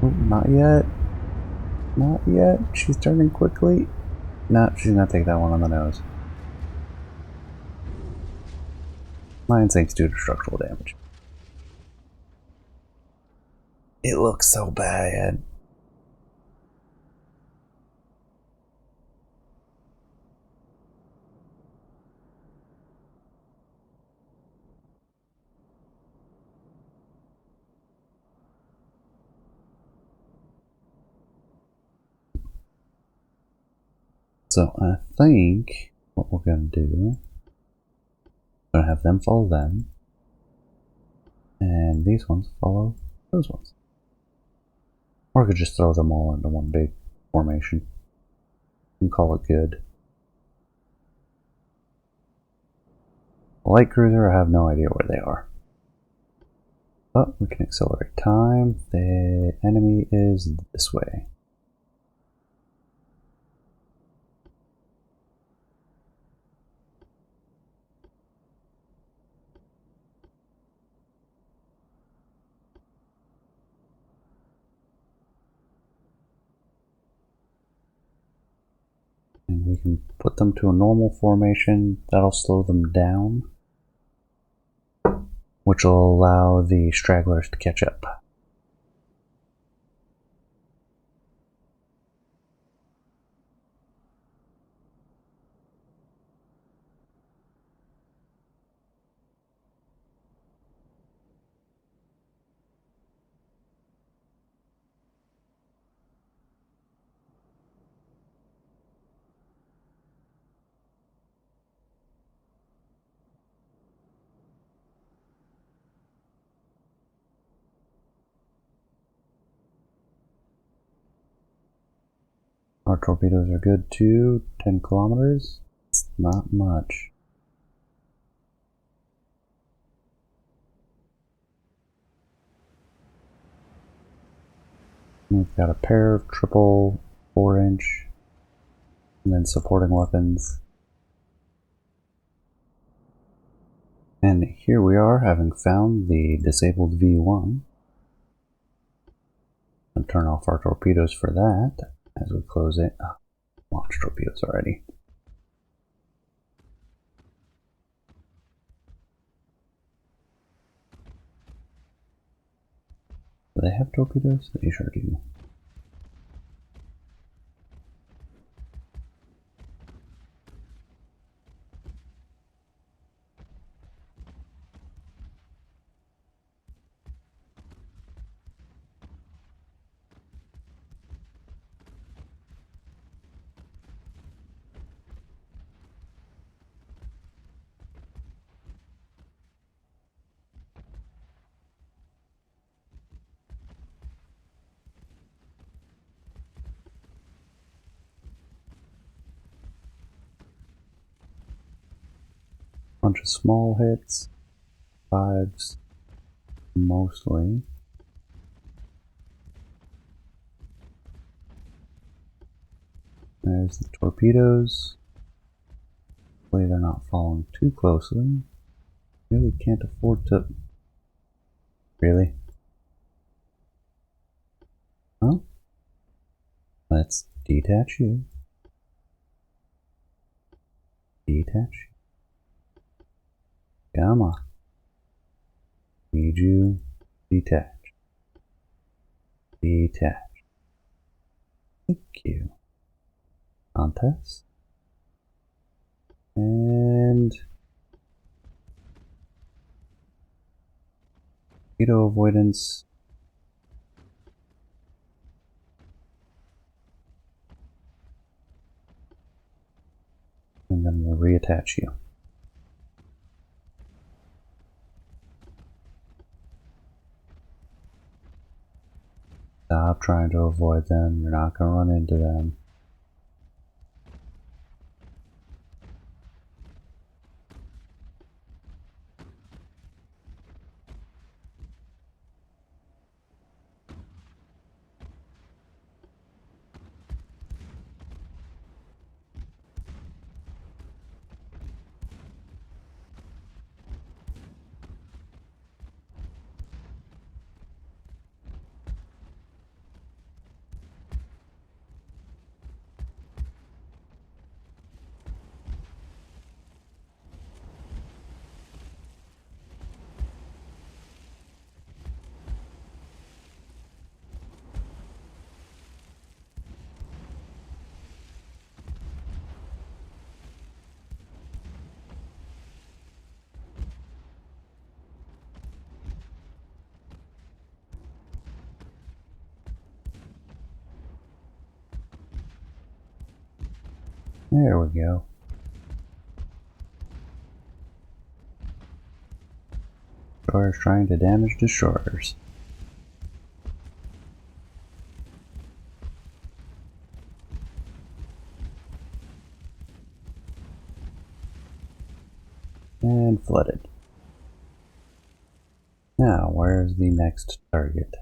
Oh, not yet. Not yet. She's turning quickly. No, she's gonna take that one on the nose. Line sinks due to structural damage. It looks so bad. So I think what we're gonna do, we're gonna have them follow them, and these ones follow those ones. Or I could just throw them all into one big formation and call it good. The light cruiser, I have no idea where they are. But we can accelerate time. The enemy is this way. And we can put them to a normal formation. That'll slow them down, which will allow the stragglers to catch up. Our torpedoes are good too. 10 kilometers. It's not much. We've got a pair of triple 4-inch and then supporting weapons. And here we are, having found the disabled V1. And turn off our torpedoes for that as we close it. Oh, launch torpedoes already. Do they have torpedoes? They sure do. Bunch of small hits, 5s mostly. There's the torpedoes. Hopefully they're not following too closely. Really can't afford to... Really? Well, let's detach you. Detach. Come on. Need you. Detach. Detach. Thank you. Contest. And torpedo avoidance. And then we'll reattach you. Stop trying to avoid them. You're not going to run into them. There we go. Destroyers trying to damage destroyers. And flooded. Now, where's the next target?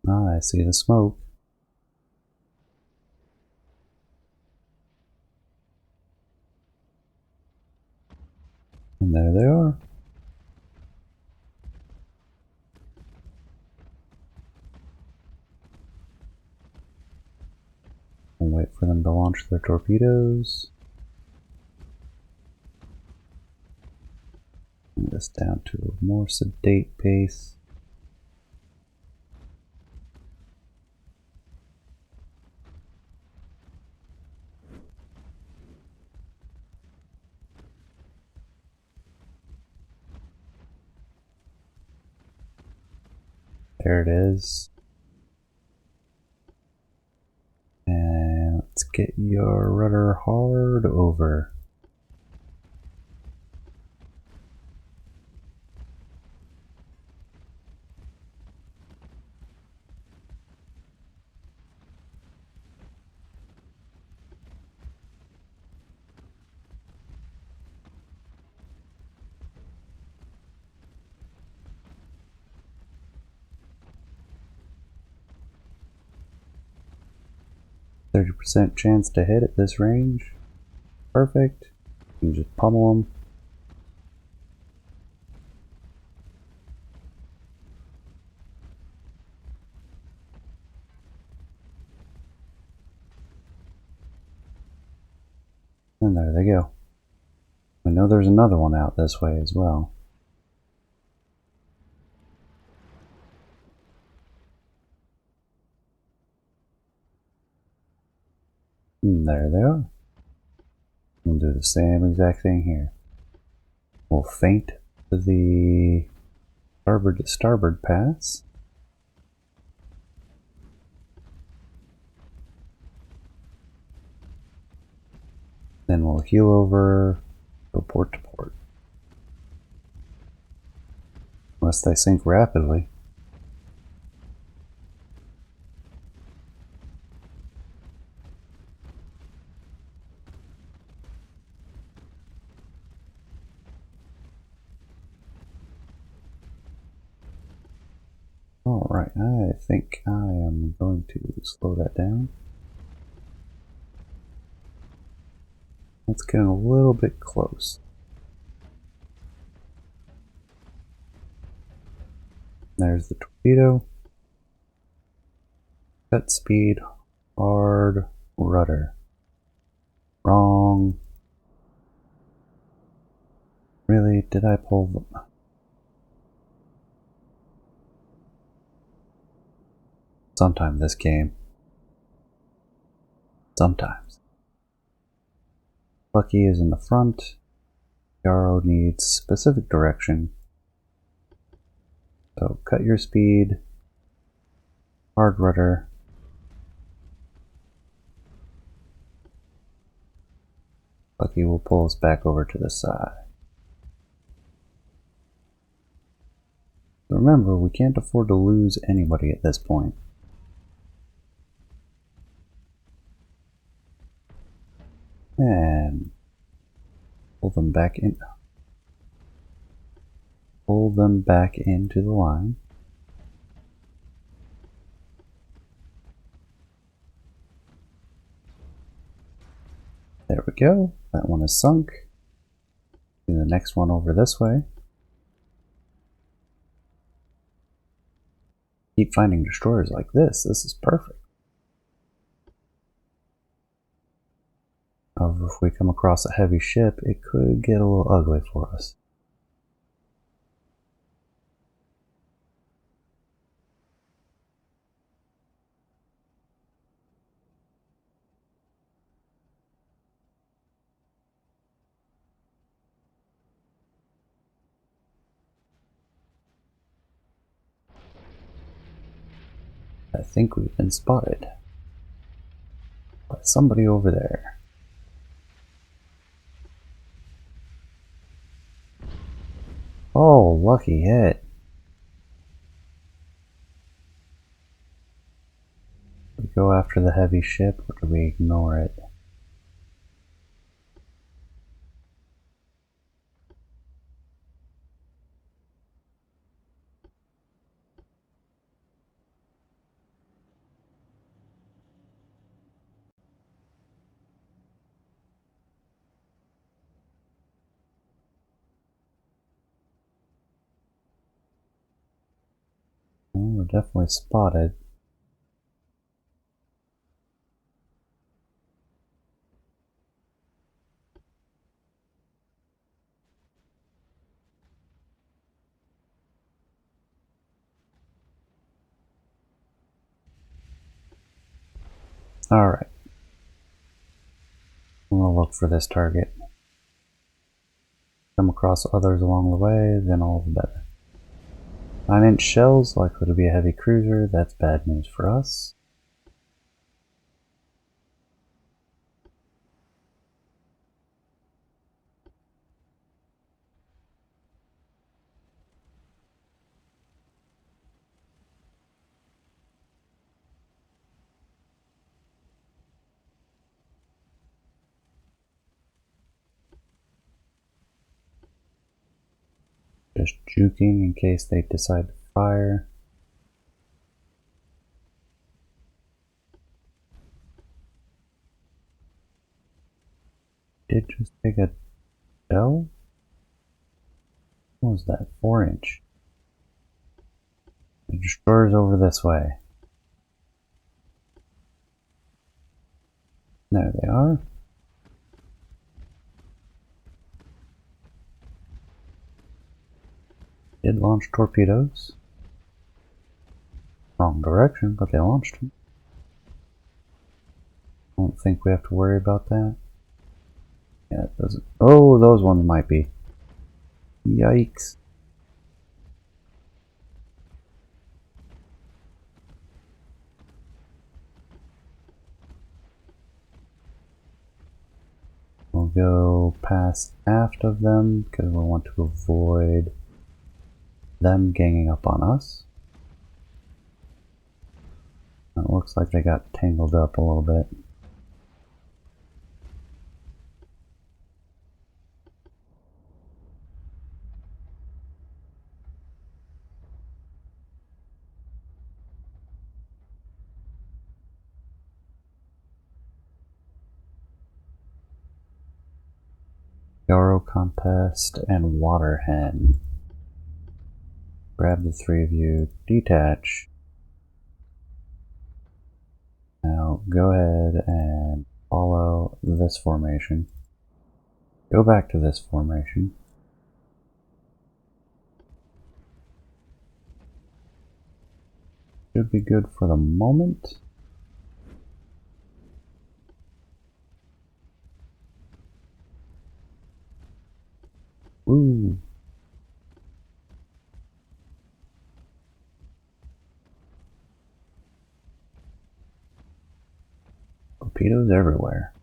Ah, I see the smoke. And there they are. I'll wait for them to launch their torpedoes. Bring this down to a more sedate pace. There it is. And let's Let's get your rudder hard over. %30 chance to hit at this range. Perfect. You can just pummel them. And there they go. I know there's another one out this way as well. And there they are. We'll do the same exact thing here. We'll feint to the starboard to starboard pass. Then we'll heel over, go port to port. Unless they sink rapidly. Alright, I think I am going to slow that down. It's getting a little bit close. There's the torpedo. Cut speed, hard rudder. Wrong. Really? Did I pull them? Sometimes this game. Sometimes. Lucky is in the front. Yarrow needs specific direction. So cut your speed. Hard rudder. Lucky will pull us back over to the side. Remember, we can't afford to lose anybody at this point. And pull them back in. Pull them back into the line. There we go. That one is sunk. Do the next one over this way. Keep finding destroyers like this. This is perfect. However, if we come across a heavy ship, it could get a little ugly for us. I think we've been spotted by somebody over there. Oh, lucky hit. We go after the heavy ship, or do we ignore it? Well, we're definitely spotted. Alright. We'll look for this target. Come across others along the way, then all the better. 9-inch shells, likely to be a heavy cruiser. That's bad news for us. Just juking in case they decide to fire. Did just take a shell? What was that? 4-inch. The destroyer's over this way. There they are. Did launch torpedoes. Wrong direction, but they launched them. I don't think we have to worry about that. Yeah, it doesn't. Oh, those ones might be. Yikes. We'll go past aft of them because we want to avoid them ganging up on us. It looks like they got tangled up a little bit. Yarrow Contest and Water Hen. Grab the 3 of you, detach. Now go ahead and follow this formation. Go back to this formation. Should be good for the moment. Ooh. Torpedoes everywhere.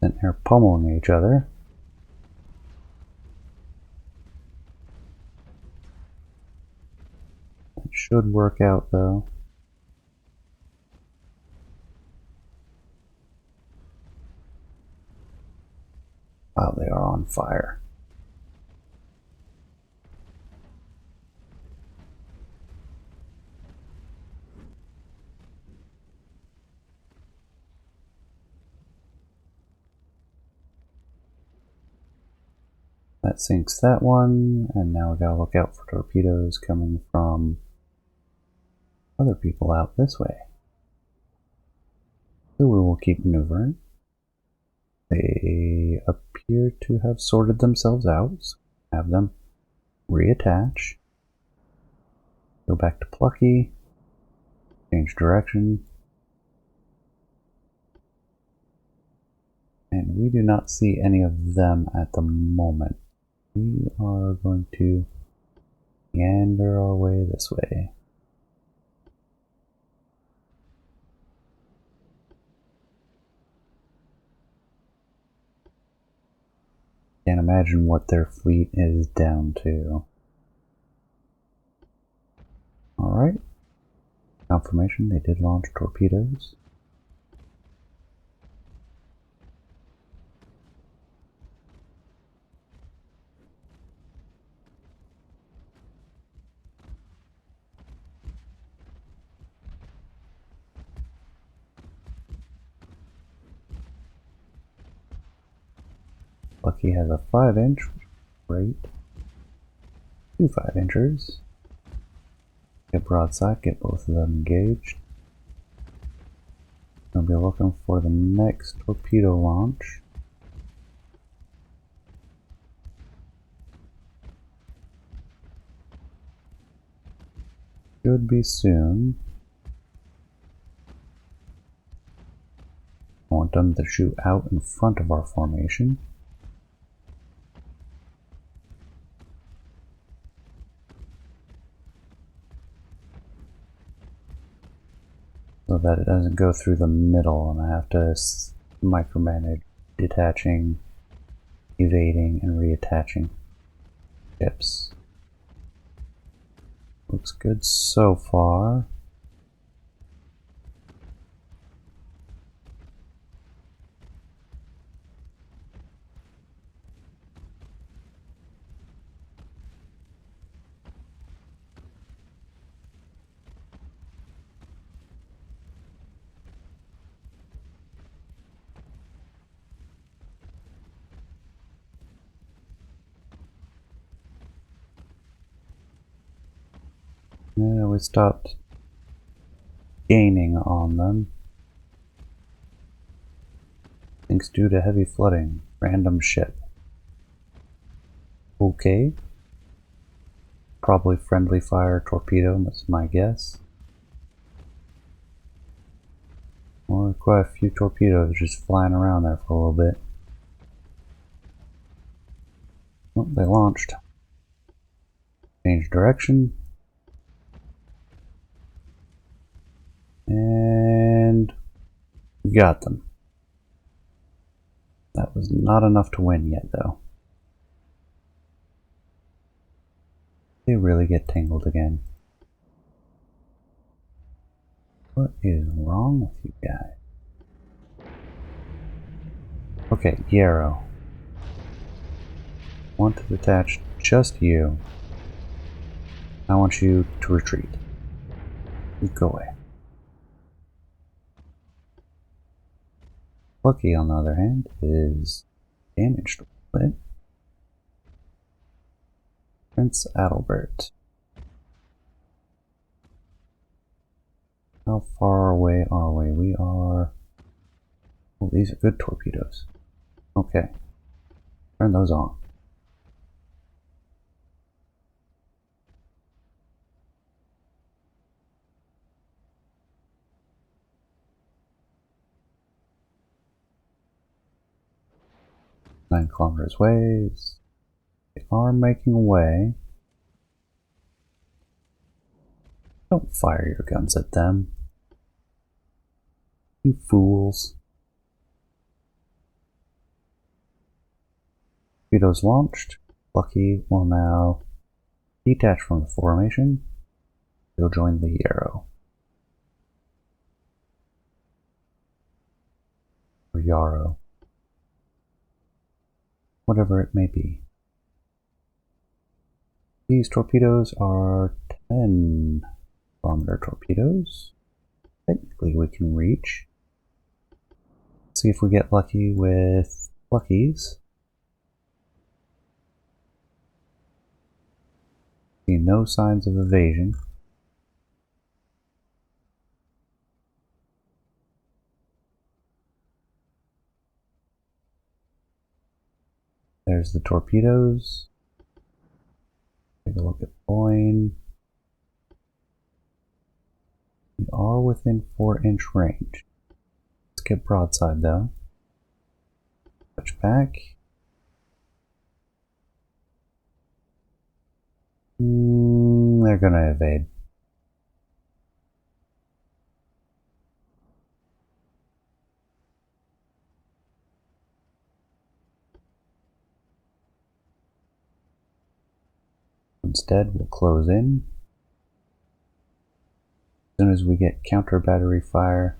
And they're pummeling each other. It should work out though. Wow, they are on fire. That sinks that one, and now we gotta look out for torpedoes coming from other people out this way. So we will keep maneuvering. They appear to have sorted themselves out, so have them reattach. Go back to Plucky. Change direction. And we do not see any of them at the moment. We are going to meander our way this way. Can't imagine what their fleet is down to. Alright. Confirmation they did launch torpedoes. Lucky has a 5-inch, great. 2 5-inchers. Get broadside, get both of them engaged. I'll be looking for the next torpedo launch. Should be soon. I want them to shoot out in front of our formation. So that it doesn't go through the middle and I have to micromanage detaching, evading, and reattaching ships. Looks good so far. Yeah, we stopped gaining on them. Thanks due to heavy flooding. Random ship. Okay. Probably friendly fire torpedo, that's my guess. Well, quite a few torpedoes just flying around there for a little bit. Oh, they launched. Change direction. And we got them. That was not enough to win yet, though. They really get tangled again. What is wrong with you guys? Okay, Yarrow. Want to detach just you. I want you to retreat. You go away. Lucky, on the other hand, is damaged a little bit. Prince Adalbert. How far away are we? We are... Oh, these are good torpedoes. Okay. Turn those on. Nine kilometers away. They are making away. Don't fire your guns at them. You fools. Torpedoes launched. Lucky will now detach from the formation. He'll join the Yarrow. Or Yarrow. Whatever it may be. These torpedoes are 10-kilometer torpedoes. Technically we can reach. Let's see if we get lucky with Luckies. See no signs of evasion. There's the torpedoes. Take a look at Boyne. We are within 4-inch range. Let's get broadside though. Touch back. They're gonna evade. Instead, we'll close in. As soon as we get counter battery fire,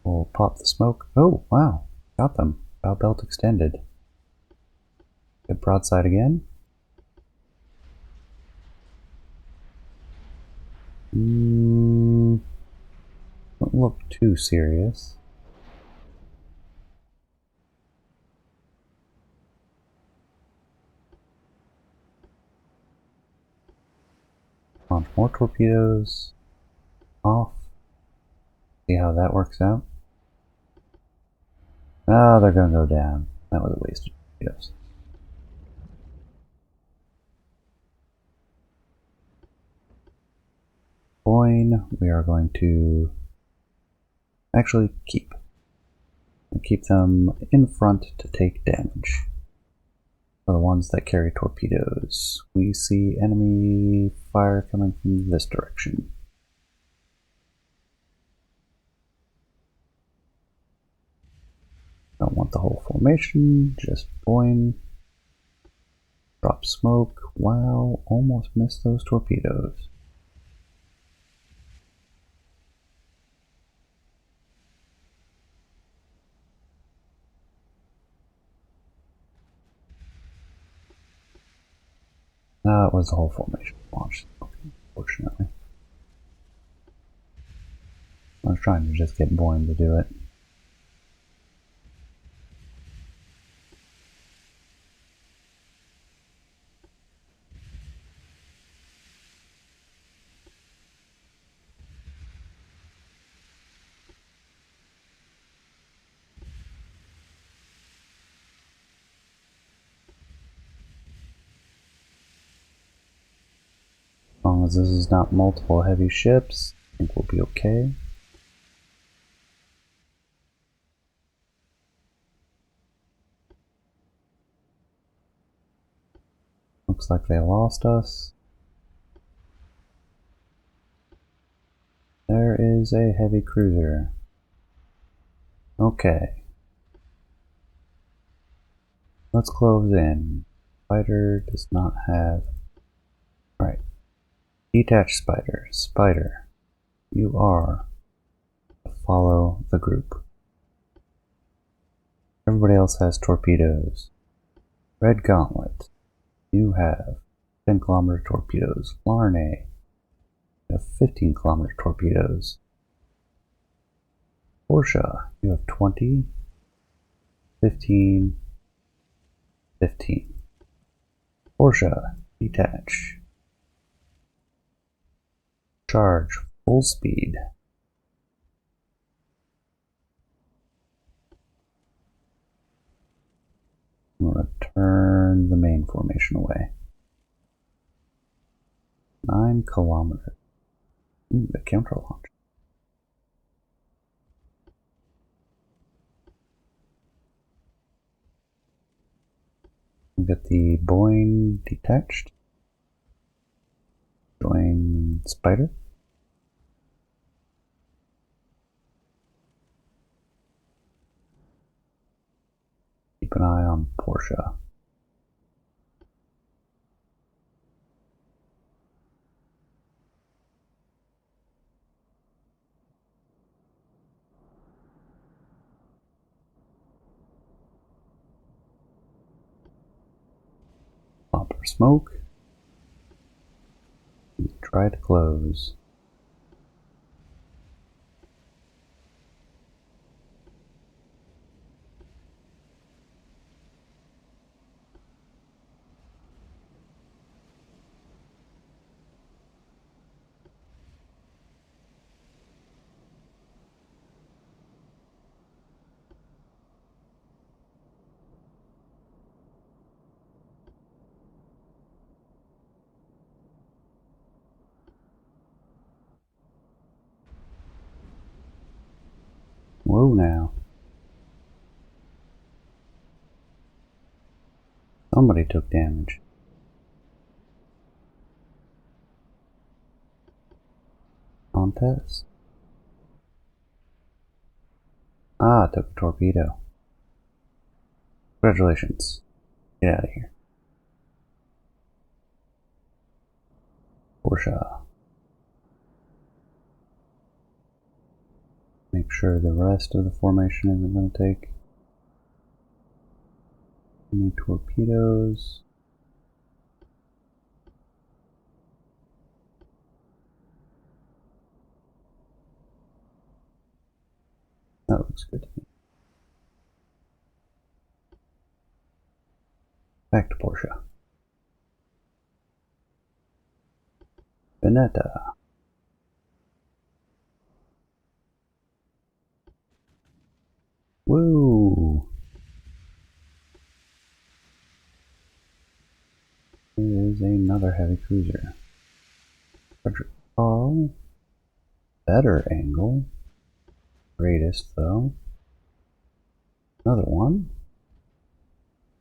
we'll pop the smoke. Oh, wow. Got them. Bow belt extended. Get broadside again. Don't look too serious. Launch more torpedoes. Off. See how that works out. Oh, they're gonna go down. That was a waste of torpedoes. Boyne, we are going to actually keep them in front to take damage. For the ones that carry torpedoes, we see enemy fire coming from this direction. Don't want the whole formation, just Boyne. Drop smoke. Wow, almost missed those torpedoes. It was the whole formation launch, unfortunately. I was trying to just get Boyne to do it. As long as this is not multiple heavy ships, I think we'll be okay. Looks like they lost us. There is a heavy cruiser. Okay. Let's close in. Spider does not have... Right. Detach Spider. Spider, you are to follow the group. Everybody else has torpedoes. Red Gauntlet, you have 10 kilometer torpedoes. Larnay, you have 15 kilometer torpedoes. Portia, you have 20, 15, 15. Portia, detach. Charge full speed. I'm going to turn the main formation away. 9 kilometers. Ooh, the counter launch. Get the Boeing detached. Join Spider. Keep an eye on Portia. Pop or smoke. Try to close. Whoa now. Somebody took damage. Contest? Ah, took a torpedo. Congratulations. Get out of here. Portia. Make sure the rest of the formation isn't going to take any torpedoes. That looks good to me. Back to Portia. Veneta. Woo! Here is another heavy cruiser. Frederick Carl. Better angle. Greatest though. Another one.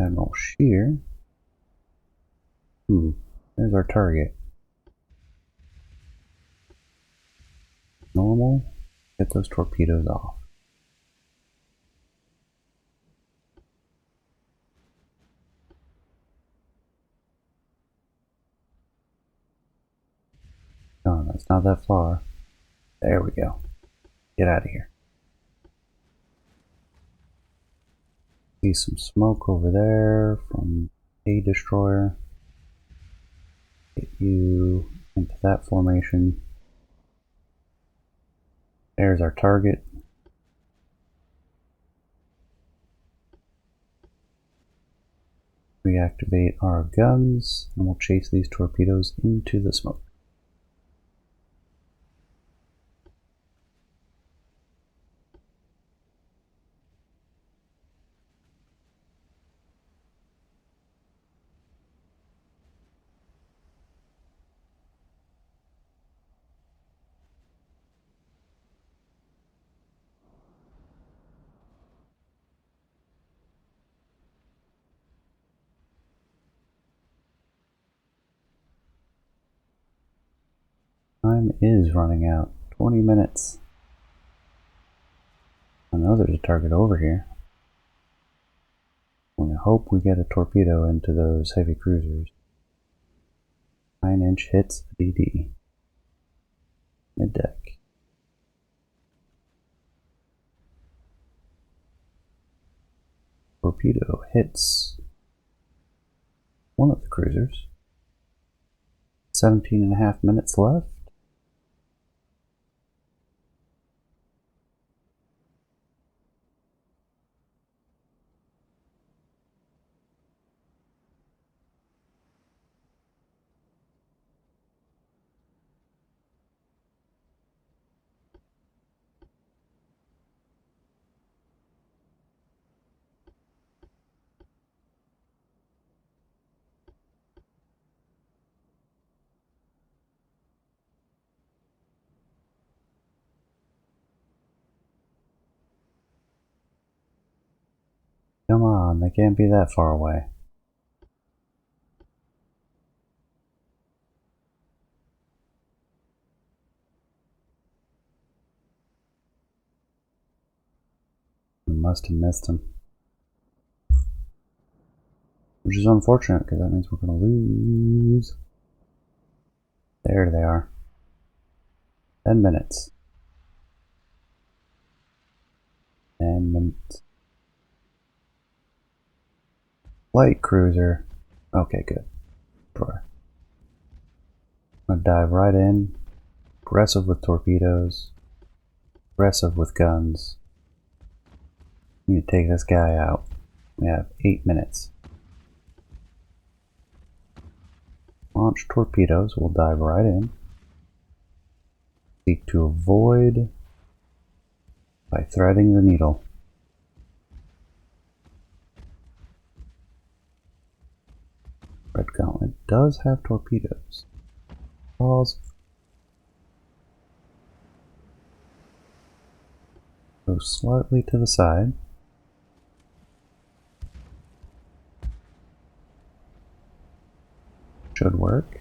Admiral Shear. There's our target. Normal. Get those torpedoes off. Not that far. There we go. Get out of here. See some smoke over there from a destroyer. Get you into that formation. There's our target. Reactivate our guns, and we'll chase these torpedoes into the smoke. Time is running out. 20 minutes. I know there's a target over here. I hope we get a torpedo into those heavy cruisers. 9-inch hits DD. Mid-deck. Torpedo hits one of the cruisers. 17.5 minutes left. Come on, they can't be that far away. We must have missed them. Which is unfortunate, because that means we're going to lose. There they are. 10 minutes. 10 minutes. Light cruiser. Okay, good. Destroyer. I'm gonna dive right in. Aggressive with torpedoes. Aggressive with guns. We need to take this guy out. We have 8 minutes. Launch torpedoes. We'll dive right in. Seek to avoid by threading the needle. Red Gauntlet does have torpedoes. Pause. Go slightly to the side. Should work.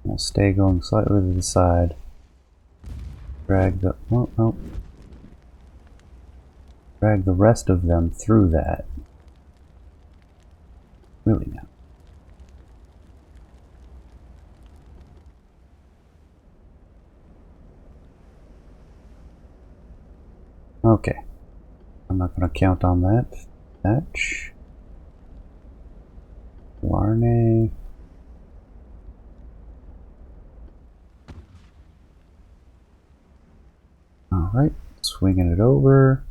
We'll stay going slightly to the side. Drag the drag the rest of them through that. Really now. Okay. I'm not going to count on that. Thatch. Larnay. Alright, swinging it over.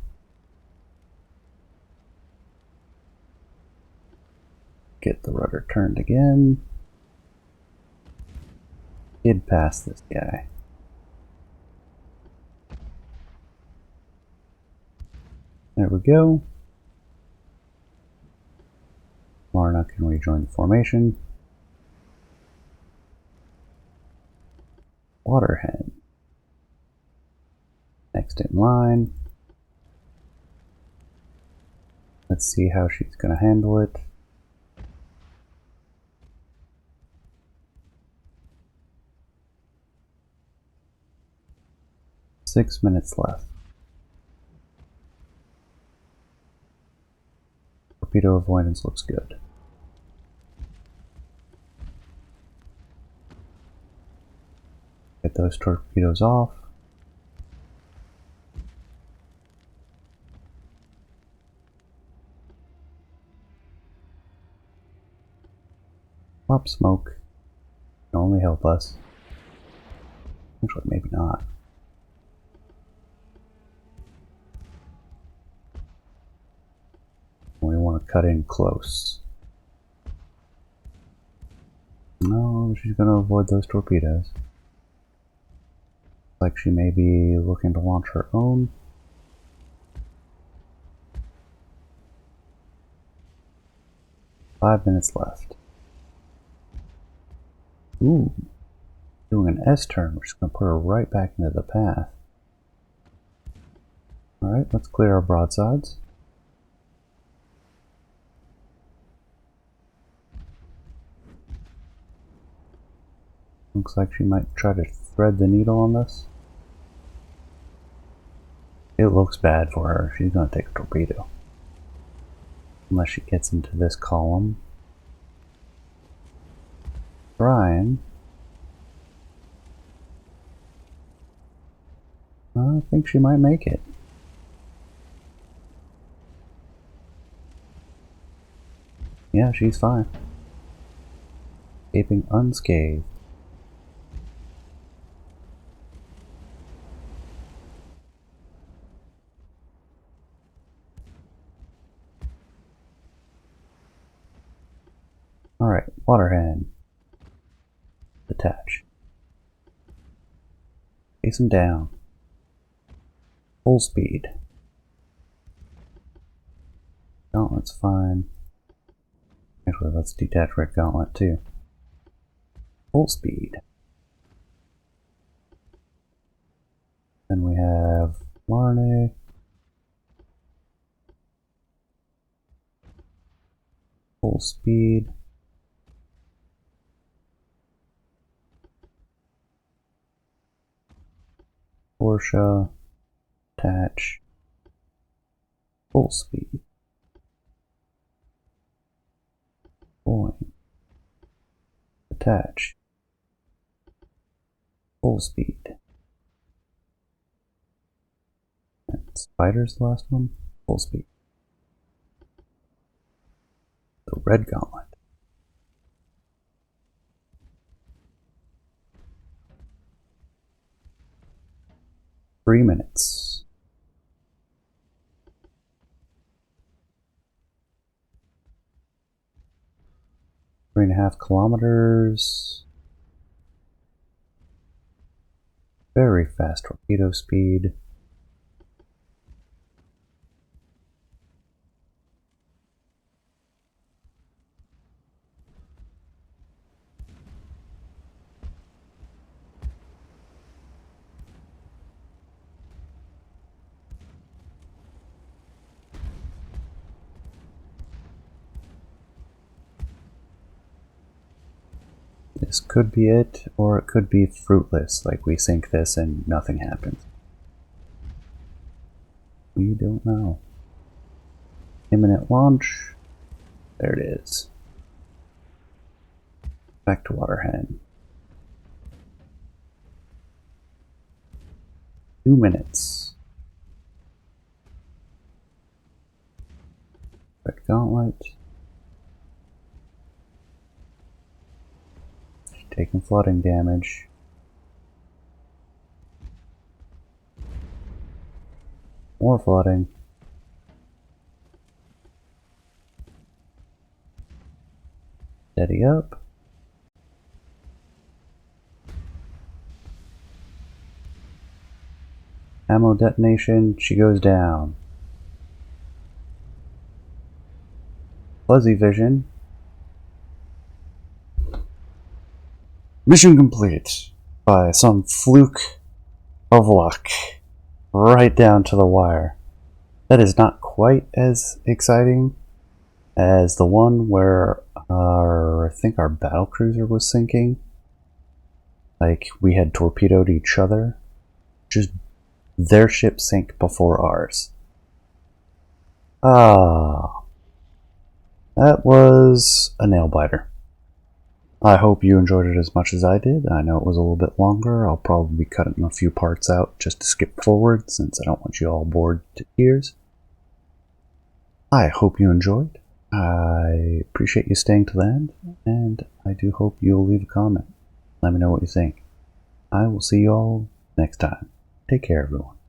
Get the rudder turned again. Skid past this guy. There we go. Lorna can rejoin the formation. Waterhead. Next in line. Let's see how she's going to handle it. 6 minutes left. Torpedo avoidance looks good. Get those torpedoes off. Pop smoke can only help us. Actually, maybe not. We want to cut in close. No, she's going to avoid those torpedoes. Like she may be looking to launch her own. Five minutes left. Ooh, doing an S-turn. We're just going to put her right back into the path. Alright, let's clear our broadsides. Looks like she might try to thread the needle on this. It looks bad for her. She's going to take a torpedo. Unless she gets into this column. Trying. I think she might make it. Yeah, she's fine. Escaping unscathed. Alright, water hand. Detach. Chase him down. Full speed. Gauntlet's fine. Actually, let's detach Red Gauntlet too. Full speed. Then we have Larne. Full speed. Porsche. Attach. Full speed. Boing. Attach. Full speed. And Spider's the last one. Full speed. The Red Gauntlet. Three minutes. 3.5 kilometers. Very fast torpedo speed. This could be it, or it could be fruitless, like we sink this and nothing happens. We don't know. Imminent launch. There it is. Back to Waterhen. 2 minutes. Red Gauntlet. Taking flooding damage. More flooding. Steady up. Ammo detonation, she goes down. Fuzzy vision. Mission complete by some fluke of luck. Right down to the wire. That is not quite as exciting as the one where I think our battle cruiser was sinking. Like, we had torpedoed each other. Just Their ship sank before ours. Ah, that was a nail biter. I hope you enjoyed it as much as I did. I know it was a little bit longer. I'll probably be cutting a few parts out just to skip forward since I don't want you all bored to tears. I hope you enjoyed. I appreciate you staying to the end, and I do hope you'll leave a comment. Let me know what you think. I will see you all next time. Take care, everyone.